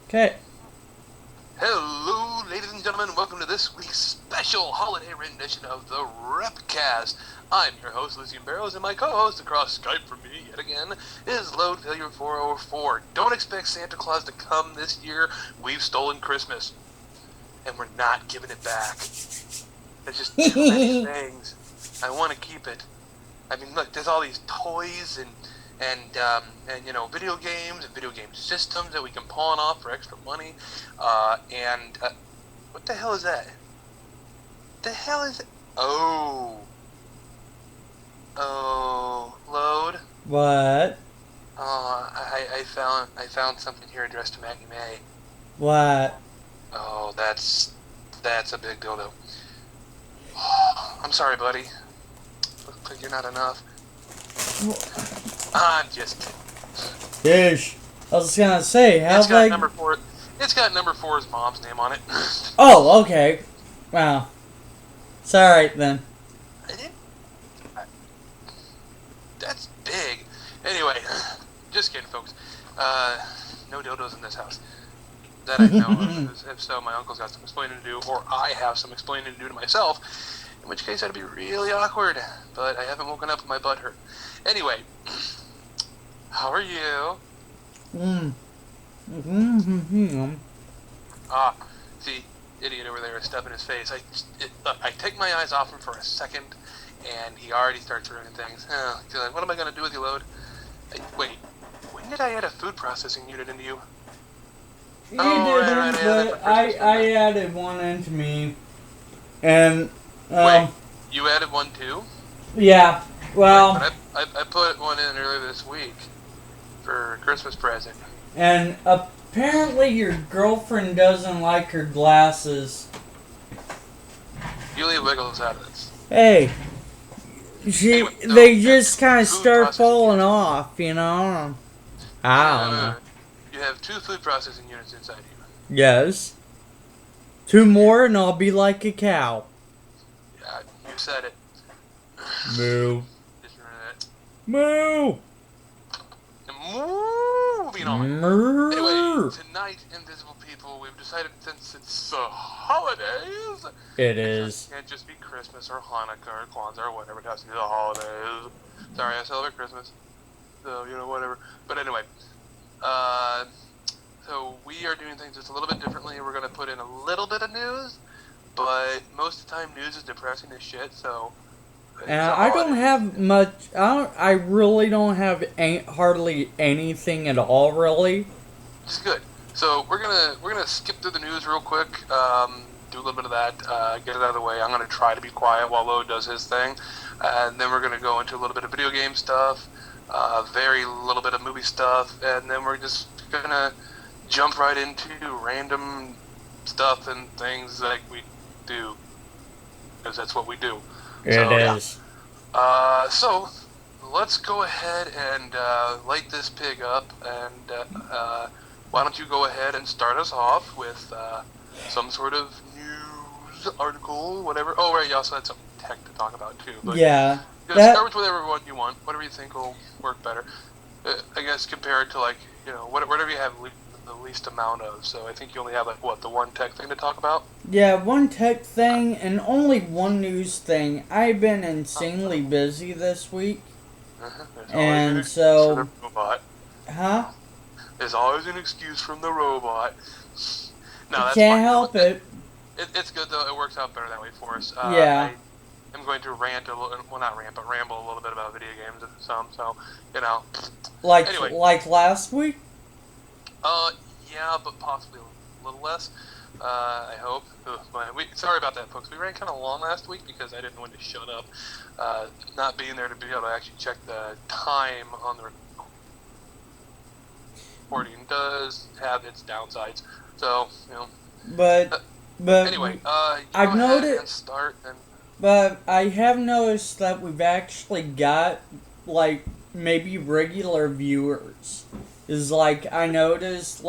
Okay. Hello, ladies and gentlemen. Welcome to this week's special holiday rendition of the WREPcast. I'm your host, Lucian Barrows, and my co-host across Skype from me, yet again, is Load Failure 404. Don't expect Santa Claus to come this year. We've stolen Christmas, and we're not giving it back. There's just too many things. I want to keep it. I mean, look, there's all these toys and video games and video game systems that we can pawn off for extra money. What the hell is that? The hell is it? Oh, Load. What? I found something here addressed to Maggie May. What? Oh, that's a big dildo. I'm sorry, buddy. Looks like you're not enough. I'm just kidding. Dish. I was gonna say, how It's got like... number 4. It's got number 4's mom's name on it. Oh, okay. Wow. It's alright then. That's big. Anyway, just kidding, folks. No dildos in this house. That I know of. If so, my uncle's got some explaining to do, or I have some explaining to do to myself. In which case, that'd be really awkward. But I haven't woken up and my butt hurt. Anyway, how are you? See, idiot over there is stuffing his face. I take my eyes off him for a second, and he already starts ruining things. What am I going to do with you, Load? Wait, when did I add a food processing unit into you? You didn't, but I added one into me. And, wait, you added one too? Yeah, well... Wait, but I put one in earlier this week for a Christmas present. And apparently your girlfriend doesn't like her glasses. You leave Wiggles out of this. Hey, Anyway, so they just kind of food start processing falling units. off, you know? I don't know. You have 2 food processing units inside you. Yes. 2 more and I'll be like a cow. Yeah, you said it. Moo. Just remember that. Moo! Moving on. Moo. Anyway, tonight, Invisible People, we've decided since it's holidays, It is. It can't just be Christmas or Hanukkah or Kwanzaa or whatever. It has to be the holidays. Sorry, I celebrate Christmas. So, whatever. But anyway, so we are doing things just a little bit differently. We're going to put in a little bit of news, but most of the time news is depressing as shit, so... I don't have much. I really don't have hardly anything at all, really. Which is good. So we're gonna skip through the news real quick. Do a little bit of that. Get it out of the way. I'm gonna try to be quiet while Lo does his thing, and then we're gonna go into a little bit of video game stuff, very little bit of movie stuff, and then we're just gonna jump right into random stuff and things like we do, because that's what we do. It is. So, let's go ahead and light this pig up, and why don't you go ahead and start us off with some sort of news article, whatever. Oh, right, you also had some tech to talk about, too. But yeah. Start with whatever one you want, whatever you think will work better. I guess compared to, whatever you have the least amount of. So I think you only have, the one tech thing to talk about? Yeah, one tech thing and only one news thing. I've been insanely busy this week. And so... For the robot. Huh? There's always an excuse from the robot. No, that's Can't fine. help it. It's good, though. It works out better that way for us. Yeah. I'm going to rant a little... Well, not rant, but ramble a little bit about video games. So, Anyway. Like last week? Yeah, but possibly a little less. I hope. Sorry about that, folks. We ran kind of long last week because I didn't know when to shut up. Not being there to be able to actually check the time on the recording does have its downsides. So, But anyway, I've noticed. And start and. But I have noticed that we've actually got maybe regular viewers. I noticed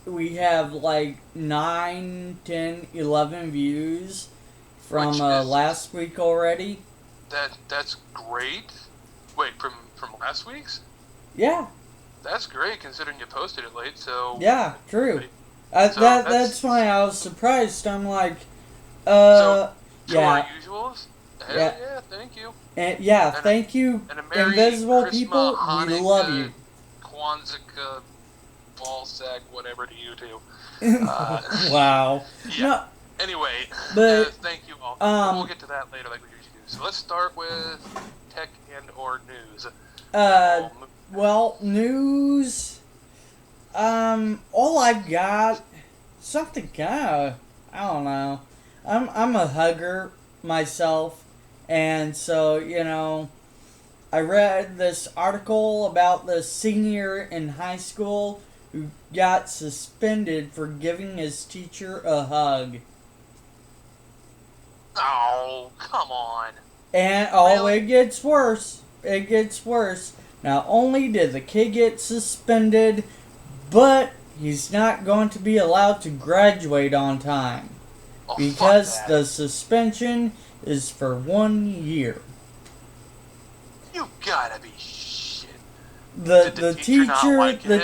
we have 9, 10, 11 views from last week already. That's great. Wait, from last week's? Yeah. That's great considering you posted it late. So Yeah, true. That's why I was surprised. I'm like, so to yeah, our usuals. Hell yeah, yeah, thank you. and yeah, And thank you, a Merry invisible Christmas, people. We love Hanukkah, you. Kwanzaa, ballsack, whatever to you too. Wow. Yeah. No, Anyway, but thank you all. But we'll get to that later, like we usually do. So let's start with tech and/or news. well, news. All I've got, something kinda, I don't know. I'm a hugger myself, and so, I read this article about the senior in high school who got suspended for giving his teacher a hug. Oh, come on. And, really? It gets worse. It gets worse. Not only did the kid get suspended, but he's not going to be allowed to graduate on time. Oh, Because the suspension is for 1 year. You gotta be shit. The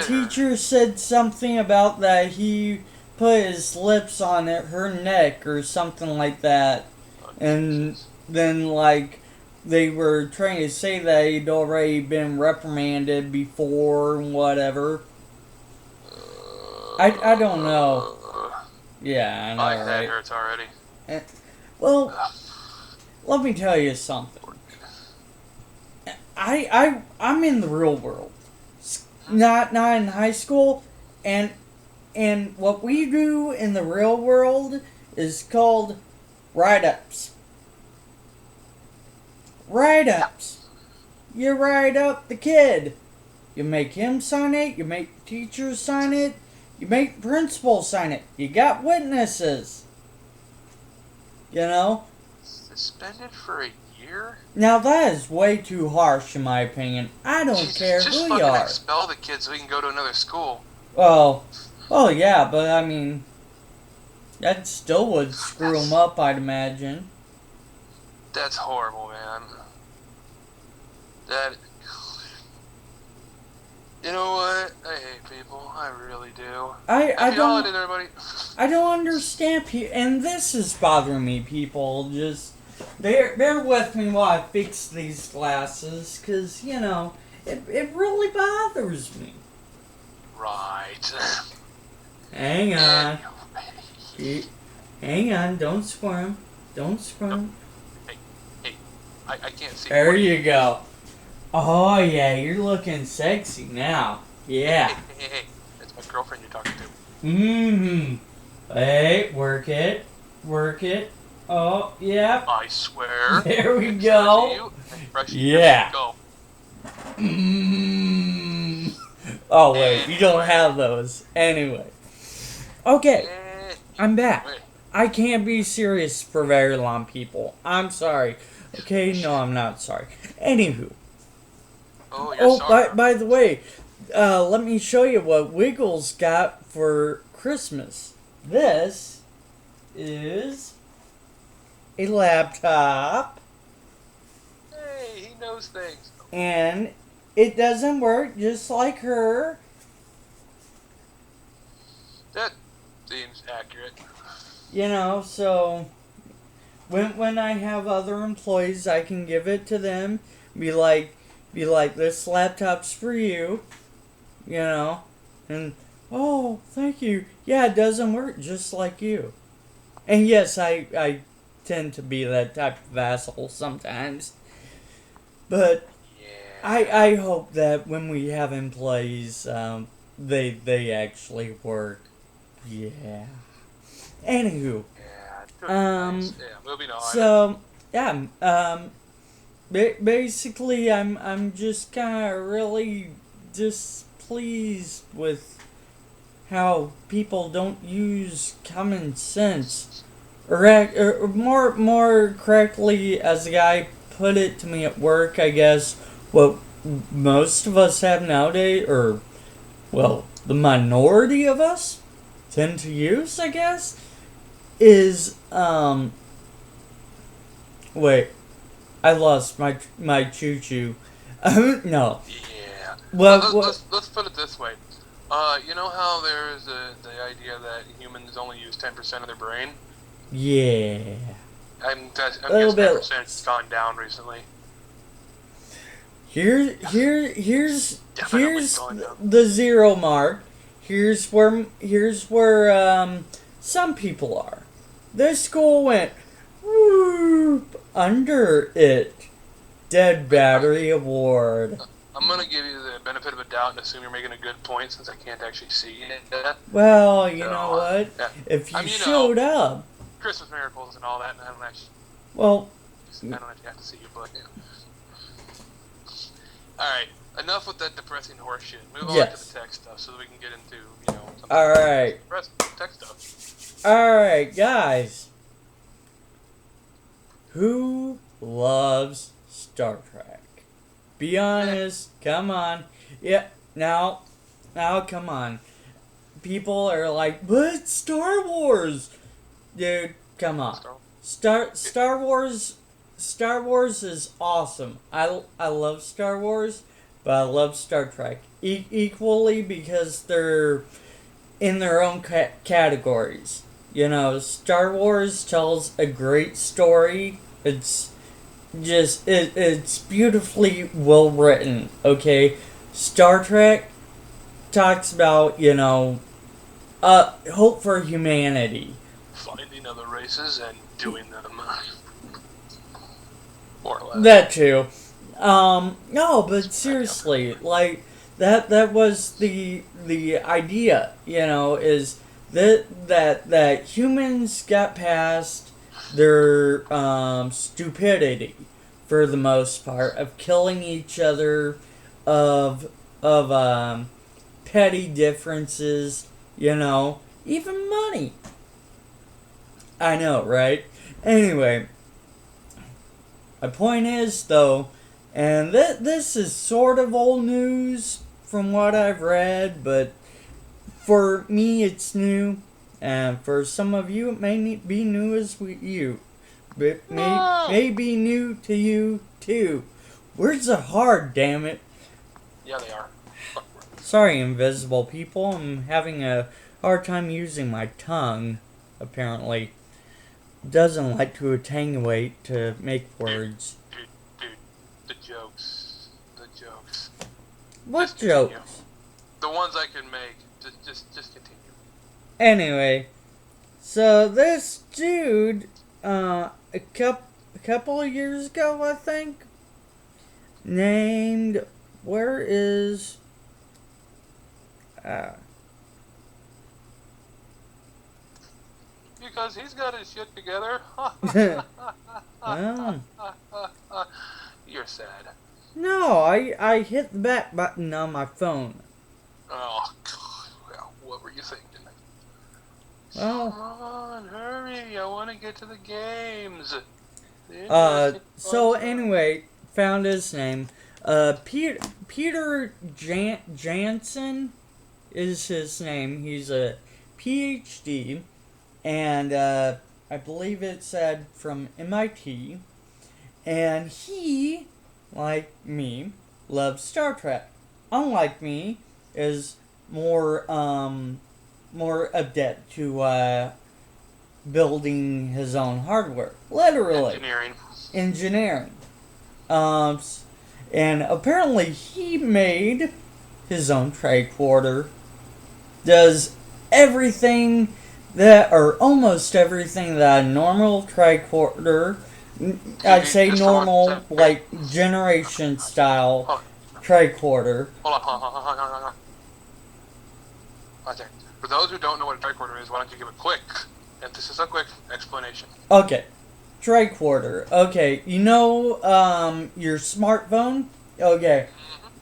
teacher said something about that he put his lips on her neck or something like that. Oh, and Jesus. then they were trying to say that he'd already been reprimanded before and whatever. I don't know. Yeah, I know, My right? head hurts already. Well, let me tell you something. I'm in the real world, not in high school, and what we do in the real world is called write-ups. Write-ups. You write up the kid. You make him sign it. You make teachers sign it. You make principal sign it. You got witnesses. Suspended for a year? Now that is way too harsh in my opinion. I don't care just who you fucking are. expel the kid so he can go to another school. Oh yeah, but I mean, that still would screw him up, I'd imagine. That's horrible, man. You know what? I hate people. I really do. Happy holidays, everybody. I don't understand people, and this is bothering me. People just bear with me while I fix these glasses, cause it really bothers me. Right. Hang on. Hang on. Don't squirm. Don't squirm. Hey. I can't see. There you go. Oh yeah, you're looking sexy now. Yeah. Hey. That's my girlfriend you're talking to. Mm-hmm. Hey, work it. Oh, yeah. I swear. There we go. Yeah. Go. Oh wait, you don't have those. Anyway. Okay, I'm back. I can't be serious for very long, people. I'm sorry. Okay, no, I'm not sorry. Anywho. By the way, let me show you what Wiggles got for Christmas. This is a laptop. Hey, he knows things. And it doesn't work just like her. That seems accurate. So when I have other employees, I can give it to them. Be like, this laptop's for you. And oh, thank you. Yeah, it doesn't work just like you. And yes, I tend to be that type of asshole sometimes. But I hope that when we have employees, they actually work. Yeah. Anywho. Moving on. So basically, I'm just kind of really displeased with how people don't use common sense, or more correctly, as the guy put it to me at work, I guess what most of us have nowadays, or the minority of us tend to use, I guess, is wait, I lost my choo-choo. No. Yeah. Let's put it this way. You know how there's the idea that humans only use 10% of their brain? Yeah. I'm guessing A little bit. 10%'s gone down recently. Here's Gone down. the zero mark. Here's where some people are. This school went whoop under it. Dead battery award. I'm gonna give you the benefit of a doubt and assume you're making a good point since I can't actually see it. Well, you know what? Yeah. If you showed up, Christmas miracles and all that, and I don't actually. Well, I don't actually have to see you, but yeah. All right, enough with that depressing horse shit. Move on to the tech stuff so that we can get into something all right. depressing tech stuff. All right, guys. Who loves Star Trek? Be honest. Come on. Yeah. Now, come on. People are like, but Star Wars, dude. Come on. Star Wars. Star Wars is awesome. I love Star Wars, but I love Star Trek equally because they're in their own categories. You know, Star Wars tells a great story. It's just it's beautifully well written. Okay, Star Trek talks about hope for humanity, finding other races and doing them. More or less. That too. No, but seriously, like that was the idea. Is that humans got past their stupidity for the most part of killing each other, of petty differences. Even money. I know, right? Anyway. My point is, though, and this is sort of old news from what I've read, but for me it's new, and for some of you it may be new as you, but may be new to you too. Words are hard, damn it. Yeah, they are. Sorry, invisible people. I'm having a hard time using my tongue, apparently. Doesn't like to attenuate to make words. Dude, the jokes. What just jokes? Continue. The ones I can make. Just continue. Anyway, so this dude, a couple of years ago, I think, named, where is, because he's got his shit together. oh. You're sad. No, I hit the back button on my phone. Oh, God. Well, what were you thinking? Well, come on, hurry. I want to get to the games. So anyway, found his name. Peter Jansen is his name. He's a PhD. And I believe it said from MIT. And he, like me, loves Star Trek. Unlike me, is more adept to building his own hardware. Literally. Engineering. And apparently he made his own tricorder. Does everything or almost everything that a normal tricorder, I'd say normal, like, generation style tricorder. Hold on. Okay. For those who don't know what a tricorder is, why don't you give a quick explanation? Okay. Tricorder. Okay, your smartphone? Okay.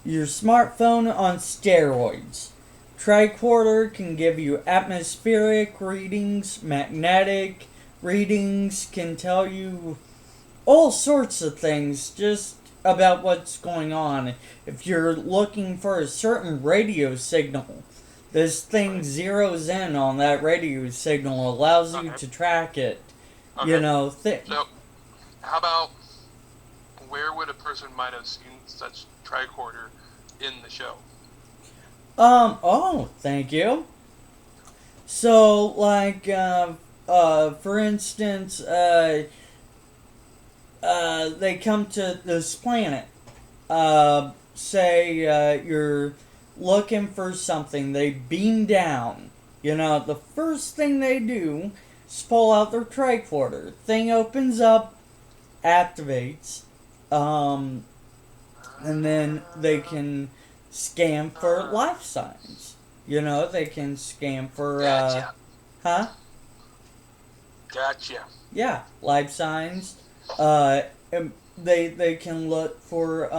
Your smartphone on steroids. Tricorder can give you atmospheric readings, magnetic readings, can tell you all sorts of things just about what's going on. If you're looking for a certain radio signal, this thing zeroes in on that radio signal, allows you to track it. Okay. So, how about where would a person might have seen such tricorder in the show. Oh, thank you. So, like, for instance, they come to this planet. Say, you're looking for something. They beam down. You know, the first thing they do is pull out their tricorder. Thing opens up, activates, um, and then they can scan for life signs. You know, they can scan for, Gotcha. huh? Gotcha. Yeah, life signs. And they can look for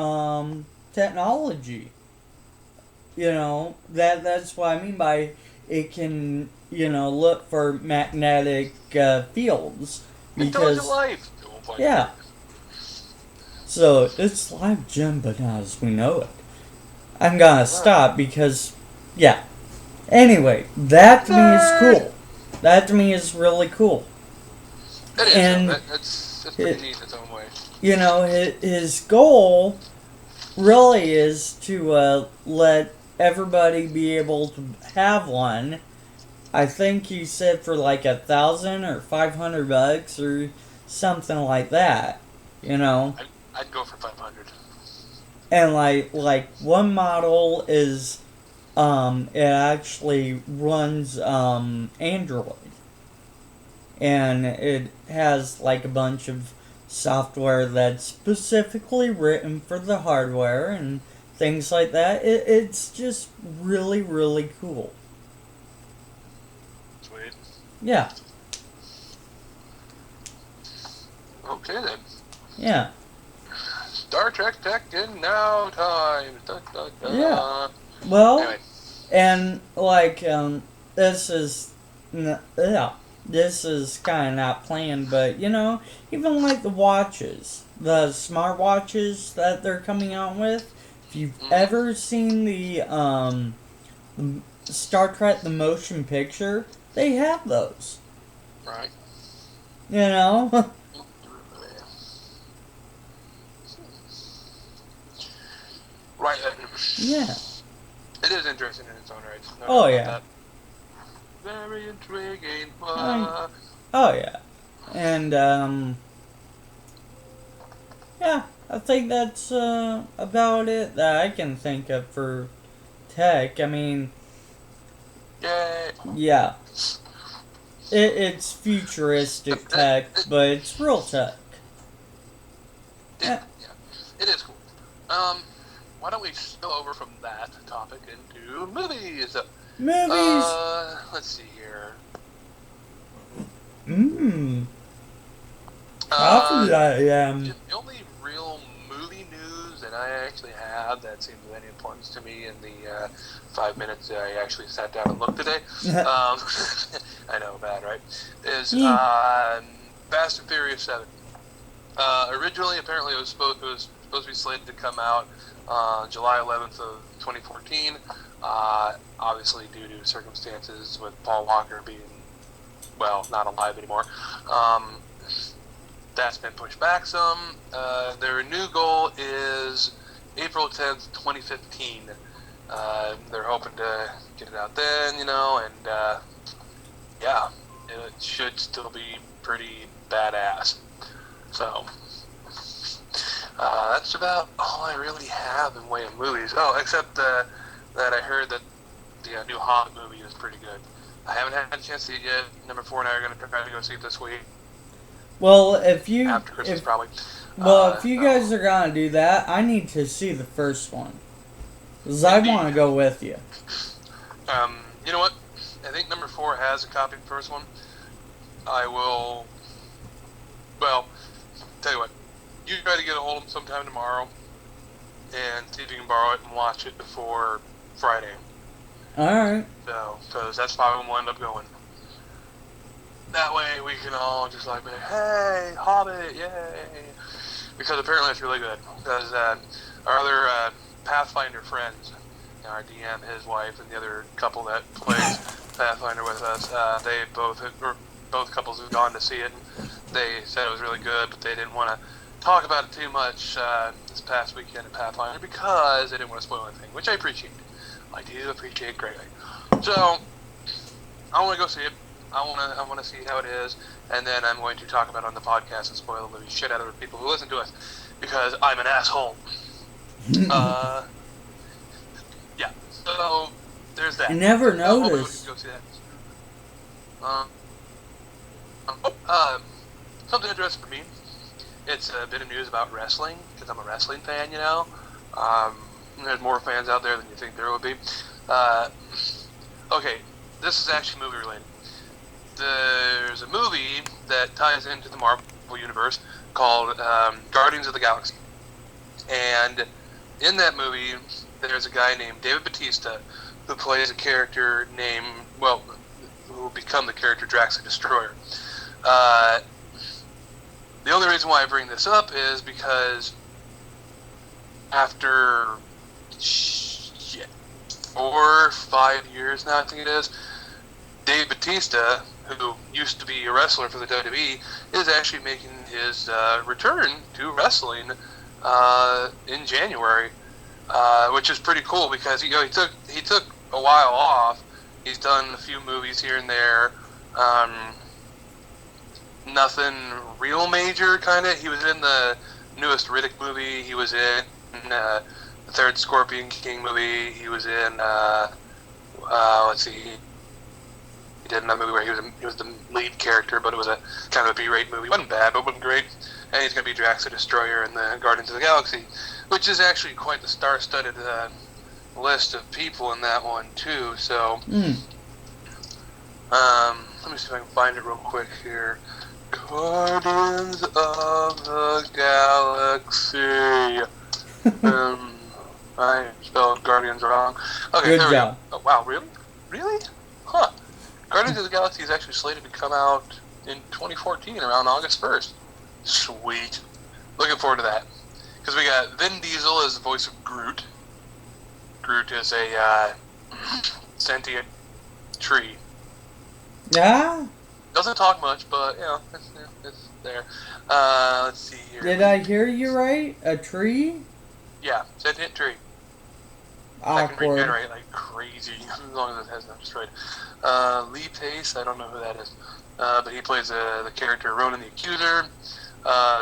technology. You know, that's what I mean by it can, you know, look for magnetic fields Intelligent because life. yeah. So it's live gem, but not as we know it. I'm gonna stop because yeah. Anyway, that to me is cool. That to me is really cool. It is. And That's pretty neat in its own way. you know, his goal really is to let everybody be able to have one. I think he said for like 1,000 or $500 or something like that. You know, I'd go for 500. and like one model is it actually runs Android, and it has like a bunch of software that's specifically written for the hardware and things like that. It's just really, really cool. Sweet. Yeah. Okay then. Yeah. Star Trek Tech in Now Time. Da, da, da. Yeah. Well, Anyway. and like this is this is kind of not planned, but you know, even like the watches, the smart watches that they're coming out with. If you've ever seen the Star Trek the motion picture, they have those. Right. You know. Right. Yeah. It is interesting in its own right. No Oh doubt yeah. about that. Very intriguing. Oh yeah. And yeah, I think that's about it that I can think of for tech. I mean, Yay. yeah, it's futuristic tech, but it's real tech. Yeah. It is cool. Why don't we go over from that topic into movies? Movies. Let's see here. Coffee I am. The only real movie news that I actually have that seems of any importance to me in the 5 minutes that I actually sat down and looked today, I know, bad, right? Is Fast and Furious 7. Originally, apparently, it was supposed to be slated to come out July 11th of 2014. Obviously, due to circumstances with Paul Walker being, well, not alive anymore. That's been pushed back some. Their new goal is April 10th, 2015. They're hoping to get it out then, you know, and yeah, it should still be pretty badass. So, that's about all I really have in way of movies. Oh, except that I heard that the new Hobbit movie is pretty good. I haven't had a chance to see it yet. Number 4 and I are going to try to go see it this week. Well, if you after Christmas, probably. if you guys are gonna do that, I need to see the first one, cause I want to go with you. You know what? I think number 4 has a copy of the first one. I will. Well, tell you what. You try to get a hold of them sometime tomorrow, and see if you can borrow it and watch it before Friday. All right. So, because that's probably when we'll end up going. That way we can all just like be, hey, Hobbit, yay! Because apparently it's really good. Because our other Pathfinder friends, our DM, his wife, and the other couple that plays Pathfinder with us, both couples have gone to see it. And they said it was really good, but they didn't want to talk about it too much this past weekend at Pathfinder because I didn't want to spoil anything, which I appreciate. I do appreciate greatly. So I want to go see it. I want to see how it is, and then I'm going to talk about it on the podcast and spoil the movie shit out of the people who listen to us because I'm an asshole. Yeah. So there's that. I never noticed. Go see that. Something interesting for me. It's a bit of news about wrestling because I'm a wrestling fan. You know, there's more fans out there than you think there would be. Okay, this is actually movie related. There's a movie that ties into the Marvel universe called Guardians of the Galaxy. And in that movie, there's a guy named David Bautista who plays a character named, who will become the character Drax the Destroyer. The only reason why I bring this up is because after 4 or 5 years now, I think it is, Dave Bautista, who used to be a wrestler for the WWE, is actually making his return to wrestling in January, which is pretty cool because he took a while off. He's done a few movies here and there, nothing real major. Kind of. He was in the newest Riddick movie. He was in the third Scorpion King movie. He was in let's see. He did another movie where he was the lead character, but it was a kind of a B-rate movie. It wasn't bad, but it wasn't great. And he's going to be Drax the Destroyer in the Guardians of the Galaxy, which is actually quite the star-studded list of people in that one, too. So, let me see if I can find it real quick here. Guardians of the Galaxy. I spelled Guardians wrong. Okay, Good job. We go. Oh, wow, really? Really? Huh. Guardians of the Galaxy is actually slated to come out in 2014, around August 1st. Sweet. Looking forward to that. Because we got Vin Diesel as the voice of Groot. Groot is a sentient tree. Yeah? Doesn't talk much, but, it's there. Let's see here. Did I hear you right? A tree? Yeah, sentient tree. I can Awkward. regenerate like crazy, as long as it has not destroyed. Lee Pace, I don't know who that is, but he plays the character Ronan the Accuser.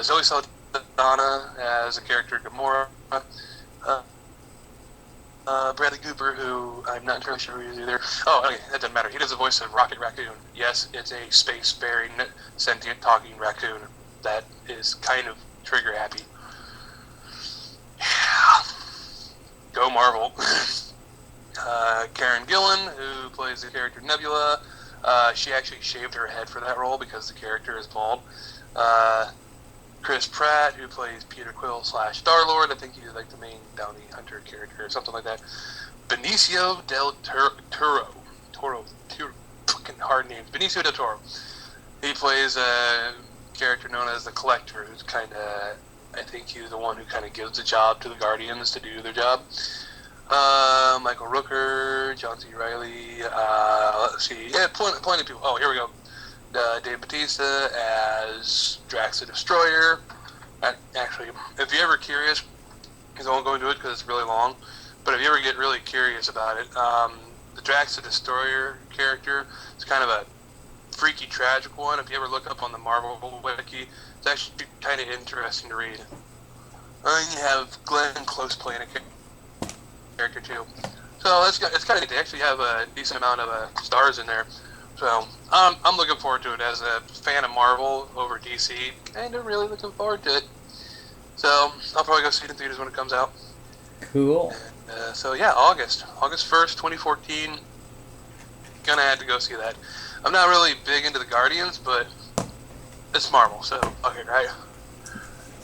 Zoe Saldana as the character Gamora. Bradley Cooper, who I'm not entirely sure who he is either. Oh, okay, that doesn't matter. He does the voice of Rocket Raccoon. Yes, it's a space-faring, sentient, talking raccoon that is kind of trigger-happy. Yeah. Go Marvel. Karen Gillan, who plays the character Nebula, she actually shaved her head for that role because the character is bald. Chris Pratt, who plays Peter Quill / Star-Lord, I think he's like the main bounty hunter character or something like that. Benicio del Toro, fucking hard names. Benicio del Toro. He plays a character known as the Collector, who's kind of, I think he's the one who kind of gives the job to the Guardians to do their job. Michael Rooker, John C. Reilly, let's see, yeah, plenty of people. Oh, here we go. Dave Bautista as Drax the Destroyer. Actually, if you're ever curious, because I won't go into it because it's really long, but if you ever get really curious about it, the Drax the Destroyer character is kind of a freaky, tragic one. If you ever look up on the Marvel wiki, it's actually kind of interesting to read. You have Glenn Close playing a character too. So it's kind of, they actually have a decent amount of stars in there. So I'm looking forward to it as a fan of Marvel over DC, and I'm really looking forward to it. So I'll probably go see it in theaters when it comes out. Cool. So yeah, August 1st, 2014. Gonna have to go see that. I'm not really big into the Guardians, but it's Marvel, so okay, right?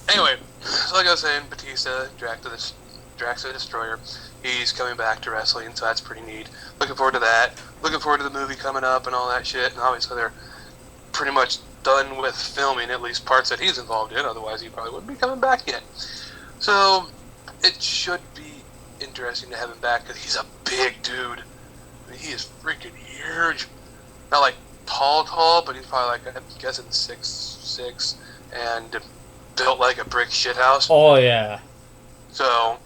Anyway, so like I was saying, Batista, Drax the Destroyer, he's coming back to wrestling, so that's pretty neat. Looking forward to that. Looking forward to the movie coming up and all that shit. And obviously they're pretty much done with filming at least parts that he's involved in. Otherwise he probably wouldn't be coming back yet. So it should be interesting to have him back because he's a big dude. I mean, he is freaking huge. Not like tall, but he's probably like, I'm guessing 6'6", and built like a brick shithouse. Oh, yeah. So,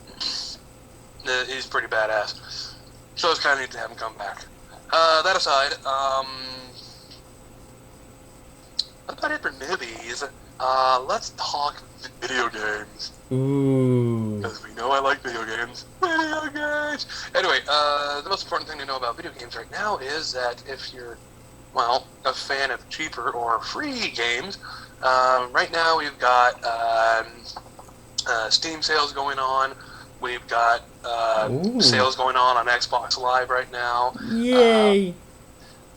he's pretty badass. So it's kind of neat to have him come back. That aside, about it for movies. Let's talk video games. Ooh. Because we know I like video games. Video games! Anyway, the most important thing to know about video games right now is that if you're, well, a fan of cheaper or free games, right now we've got Steam sales going on. We've got sales going on Xbox Live right now. Yay!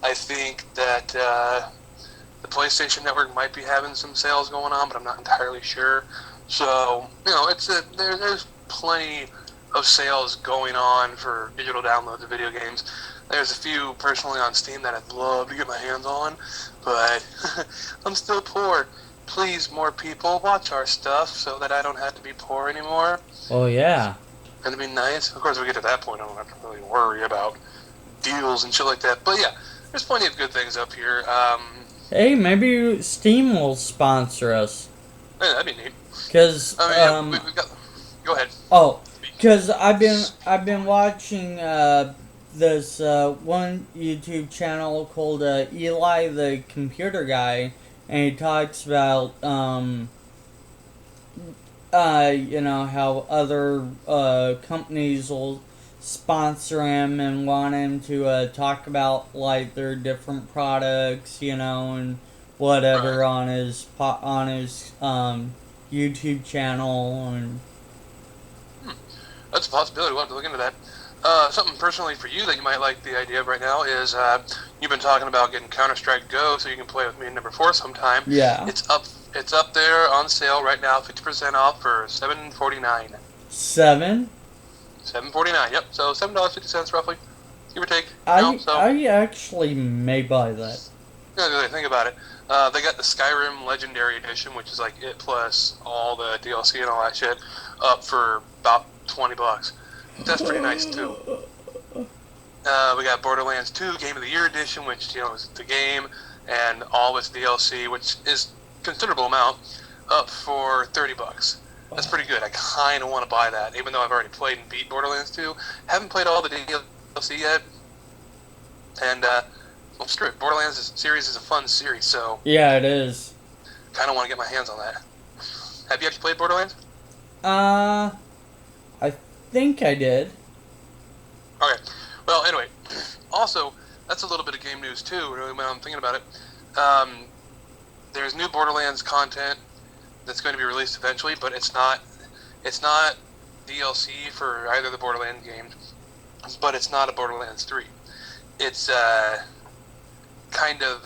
I think that the PlayStation Network might be having some sales going on, but I'm not entirely sure. So, there's plenty of sales going on for digital downloads of video games. There's a few personally on Steam that I'd love to get my hands on, but I'm still poor. Please, more people, watch our stuff so that I don't have to be poor anymore. Oh, yeah. It'd be nice. Of course, we get to that point, I don't have to really worry about deals and shit like that. But yeah, there's plenty of good things up here. Hey, maybe Steam will sponsor us. Yeah, that'd be neat. Cause we've got. Go ahead. Oh, cause I've been watching this one YouTube channel called Eli the Computer Guy, and he talks about how other companies will sponsor him and want him to talk about like their different products, and whatever on his YouTube channel. And that's a possibility. We'll have to look into that. Something personally for you that you might like the idea of right now is you've been talking about getting Counter-Strike Go so you can play with me in number 4 sometime. Yeah. It's up there on sale right now, 50% off for $7.49. $7.49. Yep. So $7.50 roughly, give or take. I actually may buy that. Yeah, think about it. They got the Skyrim Legendary Edition, which is like it plus all the DLC and all that shit, up for about $20. That's pretty nice too. We got Borderlands 2 Game of the Year Edition, which is the game and all its DLC, which is a considerable amount, up for $30. That's pretty good. I kind of want to buy that, even though I've already played and beat Borderlands 2. Haven't played all the DLC yet, and well, screw it. Borderlands series is a fun series, so yeah, it is. Kind of want to get my hands on that. Have you actually played Borderlands? I think I did. Okay. Well, anyway, also that's a little bit of game news too. Really, when I'm thinking about it, there's new Borderlands content that's going to be released eventually, but it's not DLC for either of the Borderlands games, but it's not a Borderlands 3. It's kind of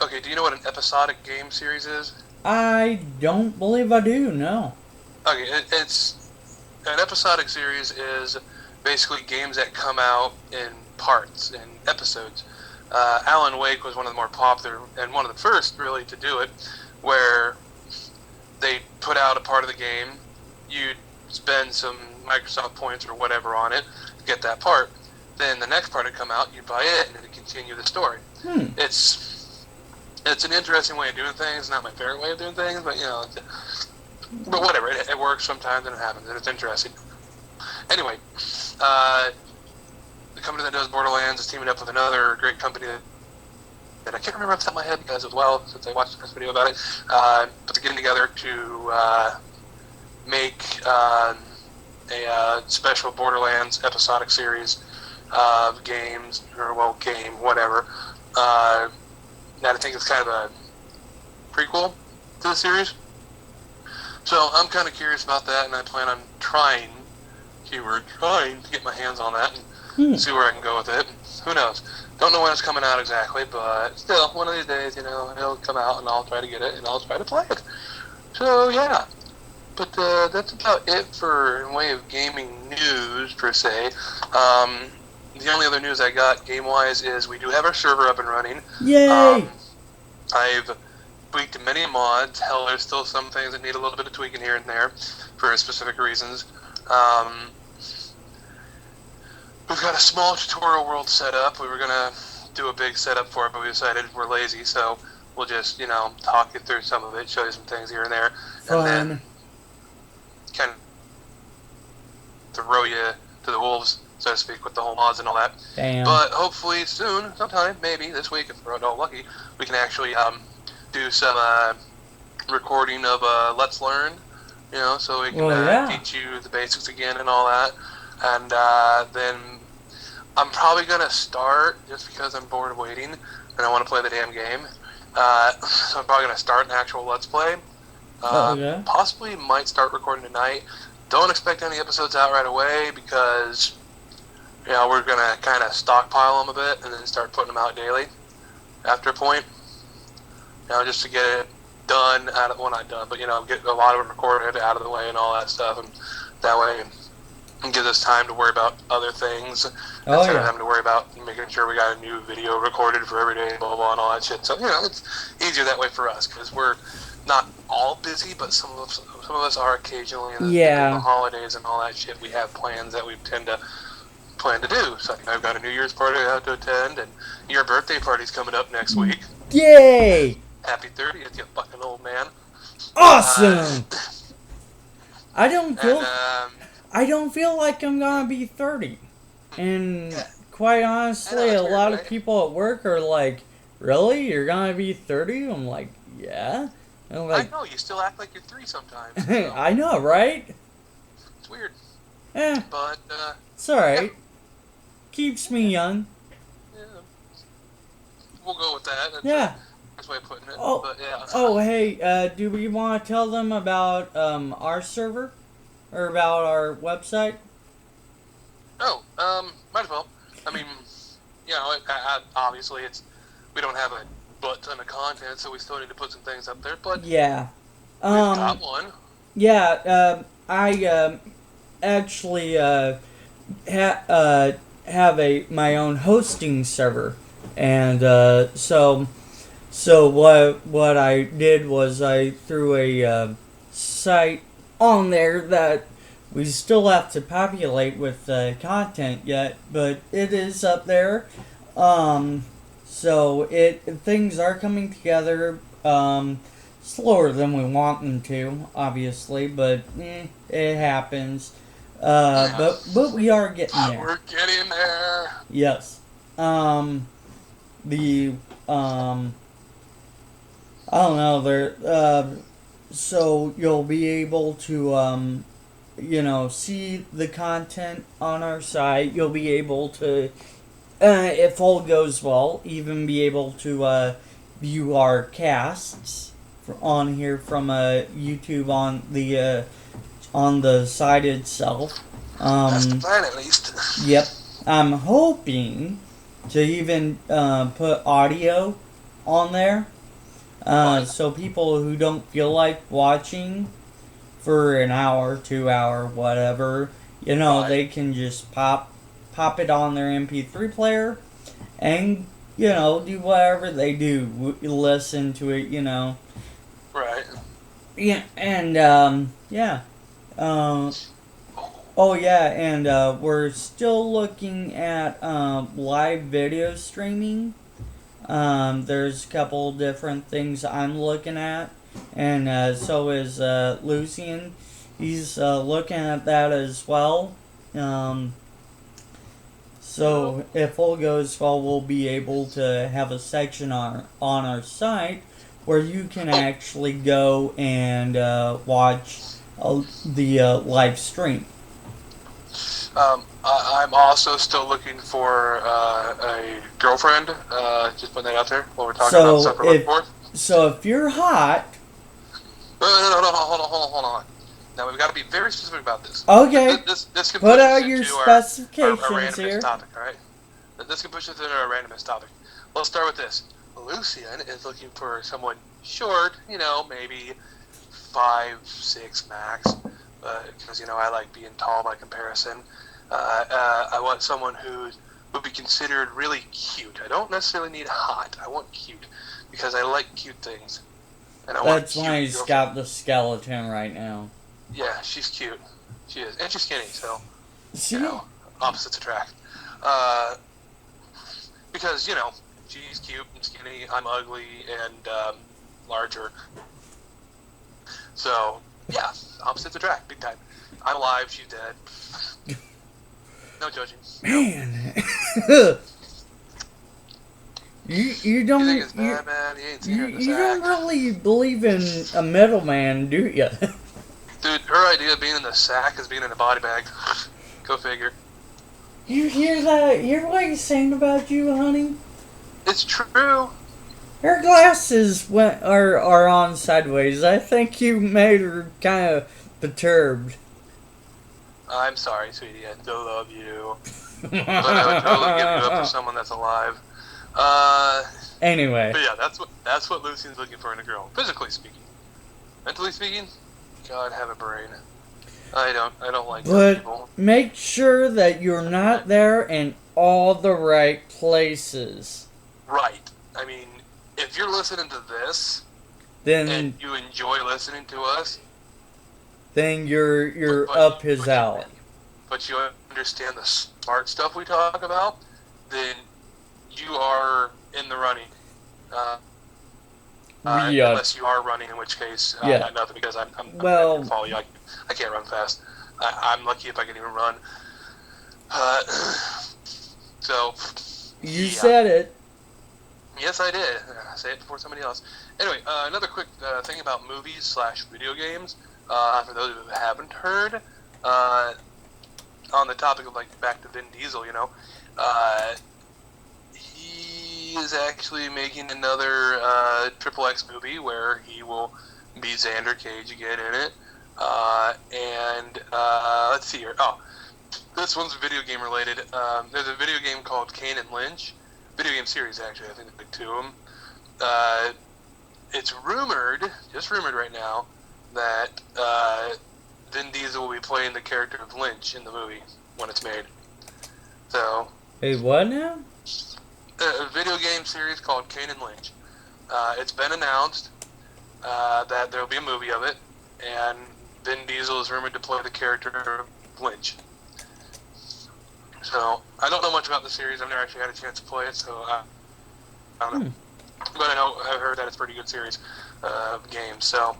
okay. Do you know what an episodic game series is? I don't believe I do. No. Okay, it's an episodic series is basically games that come out in parts, in episodes. Alan Wake was one of the more popular and one of the first really to do it, where they put out a part of the game, you'd spend some Microsoft points or whatever on it to get that part. Then the next part would come out, you'd buy it, and it'd continue the story. It's an interesting way of doing things. Not my favorite way of doing things, but but whatever. It works sometimes, and it happens, and it's interesting. Anyway, the company that does Borderlands is teaming up with another great company that I can't remember off the top of my head because as well, since I watched the first video about it, but they're getting together to make a special Borderlands episodic series of games, or whatever. That I think is kind of a prequel to the series. So I'm kind of curious about that, and I plan on trying to get my hands on that and see where I can go with it. Who knows? Don't know when it's coming out exactly, but still, one of these days, it'll come out, and I'll try to get it, and I'll try to play it. So yeah, but that's about it for in way of gaming news per se. The only other news I got game-wise is we do have our server up and running. Yay! I've tweaked many mods. Hell, there's still some things that need a little bit of tweaking here and there for specific reasons. We've got a small tutorial world set up. We were going to do a big setup for it, but we decided we're lazy, so we'll just, talk you through some of it, show you some things here and there, Fun. and then kind of throw you to the wolves, so to speak, with the whole mods and all that. Damn. But hopefully soon, sometime, maybe this week, if we're all lucky, we can actually do some recording of Let's Learn, so we can teach you the basics again and all that. And then I'm probably going to start, just because I'm bored of waiting and I want to play the damn game. So I'm probably going to start an actual Let's Play. Possibly might start recording tonight. Don't expect any episodes out right away because, we're going to kind of stockpile them a bit and then start putting them out daily after a point. Just to get it done, not done, but, get a lot of it recorded out of the way and all that stuff. And that way and gives us time to worry about other things instead of having to worry about making sure we got a new video recorded for every day, blah, blah, and all that shit. So, it's easier that way for us because we're not all busy, but some of us are occasionally in the holidays and all that shit. We have plans that we tend to plan to do. So I've got a New Year's party I have to attend, and your birthday party's coming up next week. Yay! Happy 30th, you fucking old man. Awesome! I don't feel like I'm gonna be 30. And quite honestly, a lot of people at work are like, really? You're gonna be 30? I'm like, yeah. And I'm like, I know, you still act like you're 3 sometimes. So. I know, right? It's weird. But, it's alright. Yeah. Keeps me young. Yeah. We'll go with that. That's way of putting it. Oh, but, yeah. Oh, hey, do we want to tell them about our server? Or about our website? Oh, might as well. I mean, obviously we don't have a butt ton of content, so we still need to put some things up there, but yeah. We've got one. Yeah, I actually have my own hosting server, and so what I did was I threw a site on there that we still have to populate with content yet, but it is up there. So things are coming together slower than we want them to, obviously, but it happens. But we are getting there. We're getting there. Yes. I don't know. So you'll be able to, see the content on our site. You'll be able to, if all goes well, even be able to view our casts on here from YouTube on the site itself. That's the plan, at least. Yep. I'm hoping to even put audio on there. So people who don't feel like watching for an hour, 2 hour, whatever, they can just pop it on their MP3 player and, do whatever they do. Listen to it, Right. Yeah, and, yeah. And we're still looking at live video streaming. There's a couple different things I'm looking at, and so is Lucian. He's looking at that as well. So if all goes well, we'll be able to have a section on our site where you can actually go and watch the live stream. I'm also still looking for a girlfriend. Just putting that out there while we're talking about stuff we're looking for. So if you're hot... No, hold on. Now, we've got to be very specific about this. Okay. This can put out your specifications our randomest here. Topic, all right? This can push us into our randomest topic. Let's start with this. Lucian is looking for someone short, maybe 5'6" max, because, I like being tall by comparison. I want someone who would be considered really cute. I don't necessarily need hot. I want cute, because I like cute things. And that's why he's got the skeleton right now. Yeah, she's cute. She is. And she's skinny, so, See? opposites attract. Because, She's cute and skinny. I'm ugly and larger. So, yeah, opposites attract, big time. I'm alive, she's dead. No judging. Man. you You think don't it's bad, man? You ain't seen her in the you don't sack. really believe in a middleman, do you? Dude, her idea of being in the sack is being in a body bag. Go figure. You hear that? You hear what he's saying about you, honey? It's true. Her glasses are on sideways. I think you made her kind of perturbed. I'm sorry, sweetie. I still love you. But I would totally give you up for someone that's alive. Anyway. But yeah, that's what Lucian's looking for in a girl. Physically speaking. Mentally speaking, God have a brain. I don't like those people. But make sure that you're not there in all the right places. Right. I mean, if you're listening to this Then and you enjoy listening to us, then you're but up his but alley. but you understand the smart stuff we talk about, then you are in the running. Unless you are running, in which case, nothing, because I'm well, going to follow you. I can't run fast. I'm lucky if I can even run. So, you said it. Yes, I did. Say it before somebody else. Anyway, another quick thing about movies/video games. For those who haven't heard, on the topic of, like, back to Vin Diesel, he is actually making another Triple X movie where he will be Xander Cage again in it. And let's see here. Oh, this one's video game related. There's a video game called Kane and Lynch. Video game series, actually. I think there's like 2 of them. It's rumored, just rumored right now, that Vin Diesel will be playing the character of Lynch in the movie when it's made. So. Hey, what now? A video game series called Kane and Lynch. It's been announced that there will be a movie of it, and Vin Diesel is rumored to play the character of Lynch. So, I don't know much about the series. I've never actually had a chance to play it, so I don't know. But I've heard that it's a pretty good series of games. So,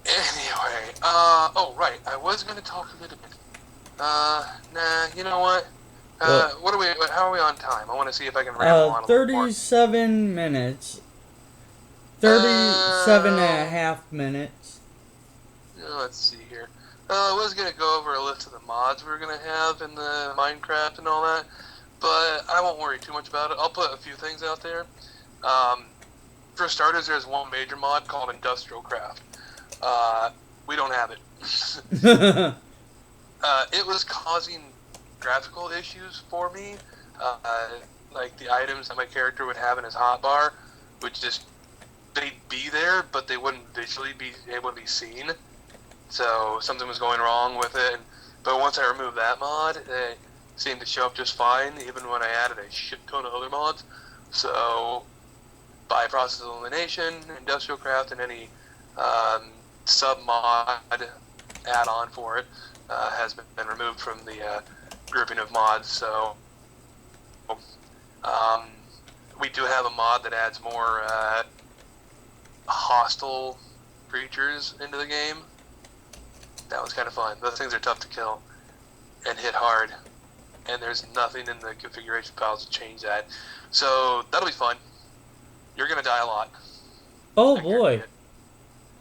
anyway, oh right, I was going to talk a little bit. Nah, you know what? What are we? How are we on time? I want to see if I can ramble on a little more. 37 minutes. 37 and a half minutes. Let's see here. I was going to go over a list of the mods we're going to have in the Minecraft and all that, but I won't worry too much about it. I'll put a few things out there. For starters, there's one major mod called Industrial Craft. We don't have it. It was causing graphical issues for me. Like the items that my character would have in his hotbar would just, they'd be there, but they wouldn't visually be able to be seen. So something was going wrong with it. But once I removed that mod, they seemed to show up just fine, even when I added a shit ton of other mods. So by process of elimination, Industrial Craft, and any sub-mod add-on for it has been removed from the grouping of mods. So we do have a mod that adds more hostile creatures into the game. That was kind of fun. Those things are tough to kill and hit hard, and there's nothing in the configuration files to change that. So that'll be fun. You're gonna die a lot. Oh boy.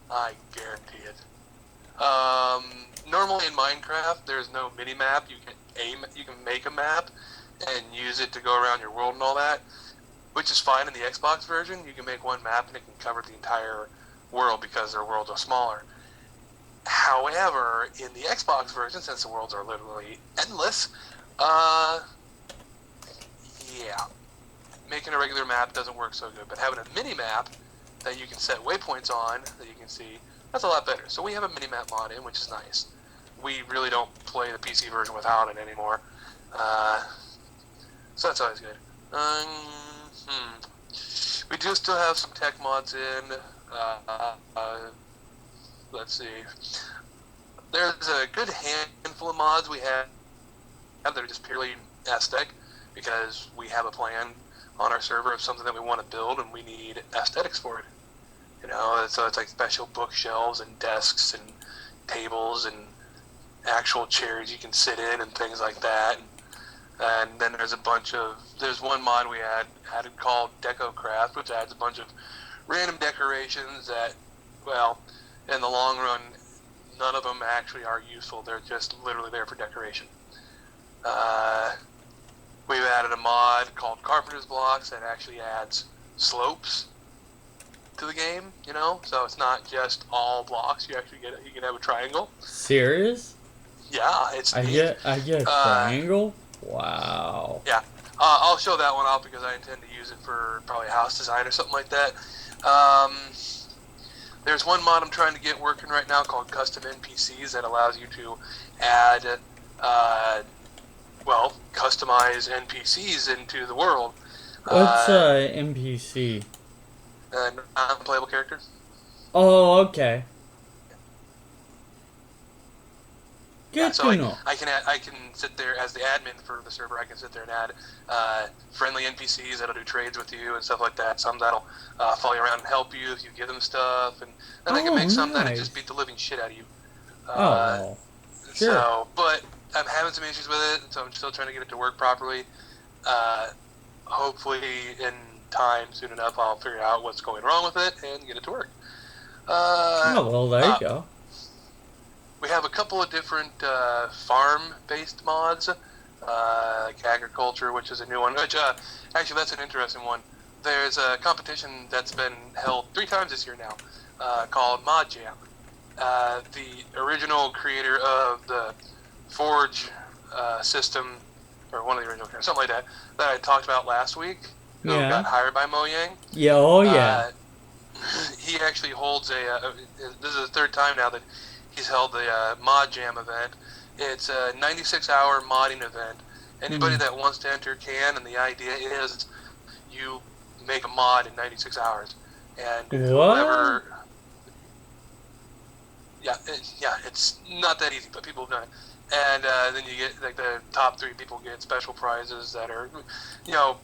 I guarantee it. Normally in Minecraft, there's no mini map. You can make a map and use it to go around your world and all that, which is fine in the Xbox version. You can make one map and it can cover the entire world because their worlds are smaller. However, in the Xbox version, since the worlds are literally endless, yeah, making a regular map doesn't work so good. But having a mini map that you can set waypoints on that you can see, that's a lot better. So we have a mini map mod in, which is nice. We really don't play the PC version without it anymore. So that's always good. We do still have some tech mods in. Let's see. There's a good handful of mods we have that are just purely aesthetic because we have a plan on our server of something that we want to build, and we need aesthetics for it. So it's like special bookshelves and desks and tables and actual chairs you can sit in and things like that. And then there's one mod we added called Deco Craft, which adds a bunch of random decorations that, well, in the long run, none of them actually are useful. They're just literally there for decoration. We've added a mod called Carpenter's Blocks that actually adds slopes to the game, so it's not just all blocks. You can have a triangle. Serious? Yeah, it's I neat. get a triangle? Wow. Yeah. I'll show that one off because I intend to use it for probably house design or something like that. There's one mod I'm trying to get working right now called Custom NPCs that allows you to add, customize NPCs into the world. What's a NPC? Non-playable characters. Oh, okay. Good So to know. I can sit there as the admin for the server. I can sit there and add friendly NPCs that'll do trades with you and stuff like that. Some that'll follow you around and help you if you give them stuff, and then I can make some that'll just beat the living shit out of you. Sure. So, but I'm having some issues with it, so I'm still trying to get it to work properly. Hopefully, in time, soon enough, I'll figure out what's going wrong with it and get it to work. There you go. We have a couple of different farm-based mods, like agriculture, which is a new one. Which actually, that's an interesting one. There's a competition that's been held 3 times this year now, called Mod Jam. The original creator of the Forge system, or one of the original creators, something like that I talked about last week, who got hired by Mojang. Yeah, oh yeah. He actually holds this is the 3rd time now that he's held the Mod Jam event. It's a 96-hour modding event. Anybody that wants to enter can, and the idea is you make a mod in 96 hours. And whoever... Yeah, it's not that easy, but people have done it. And then you get, like, the top 3 people get special prizes that are,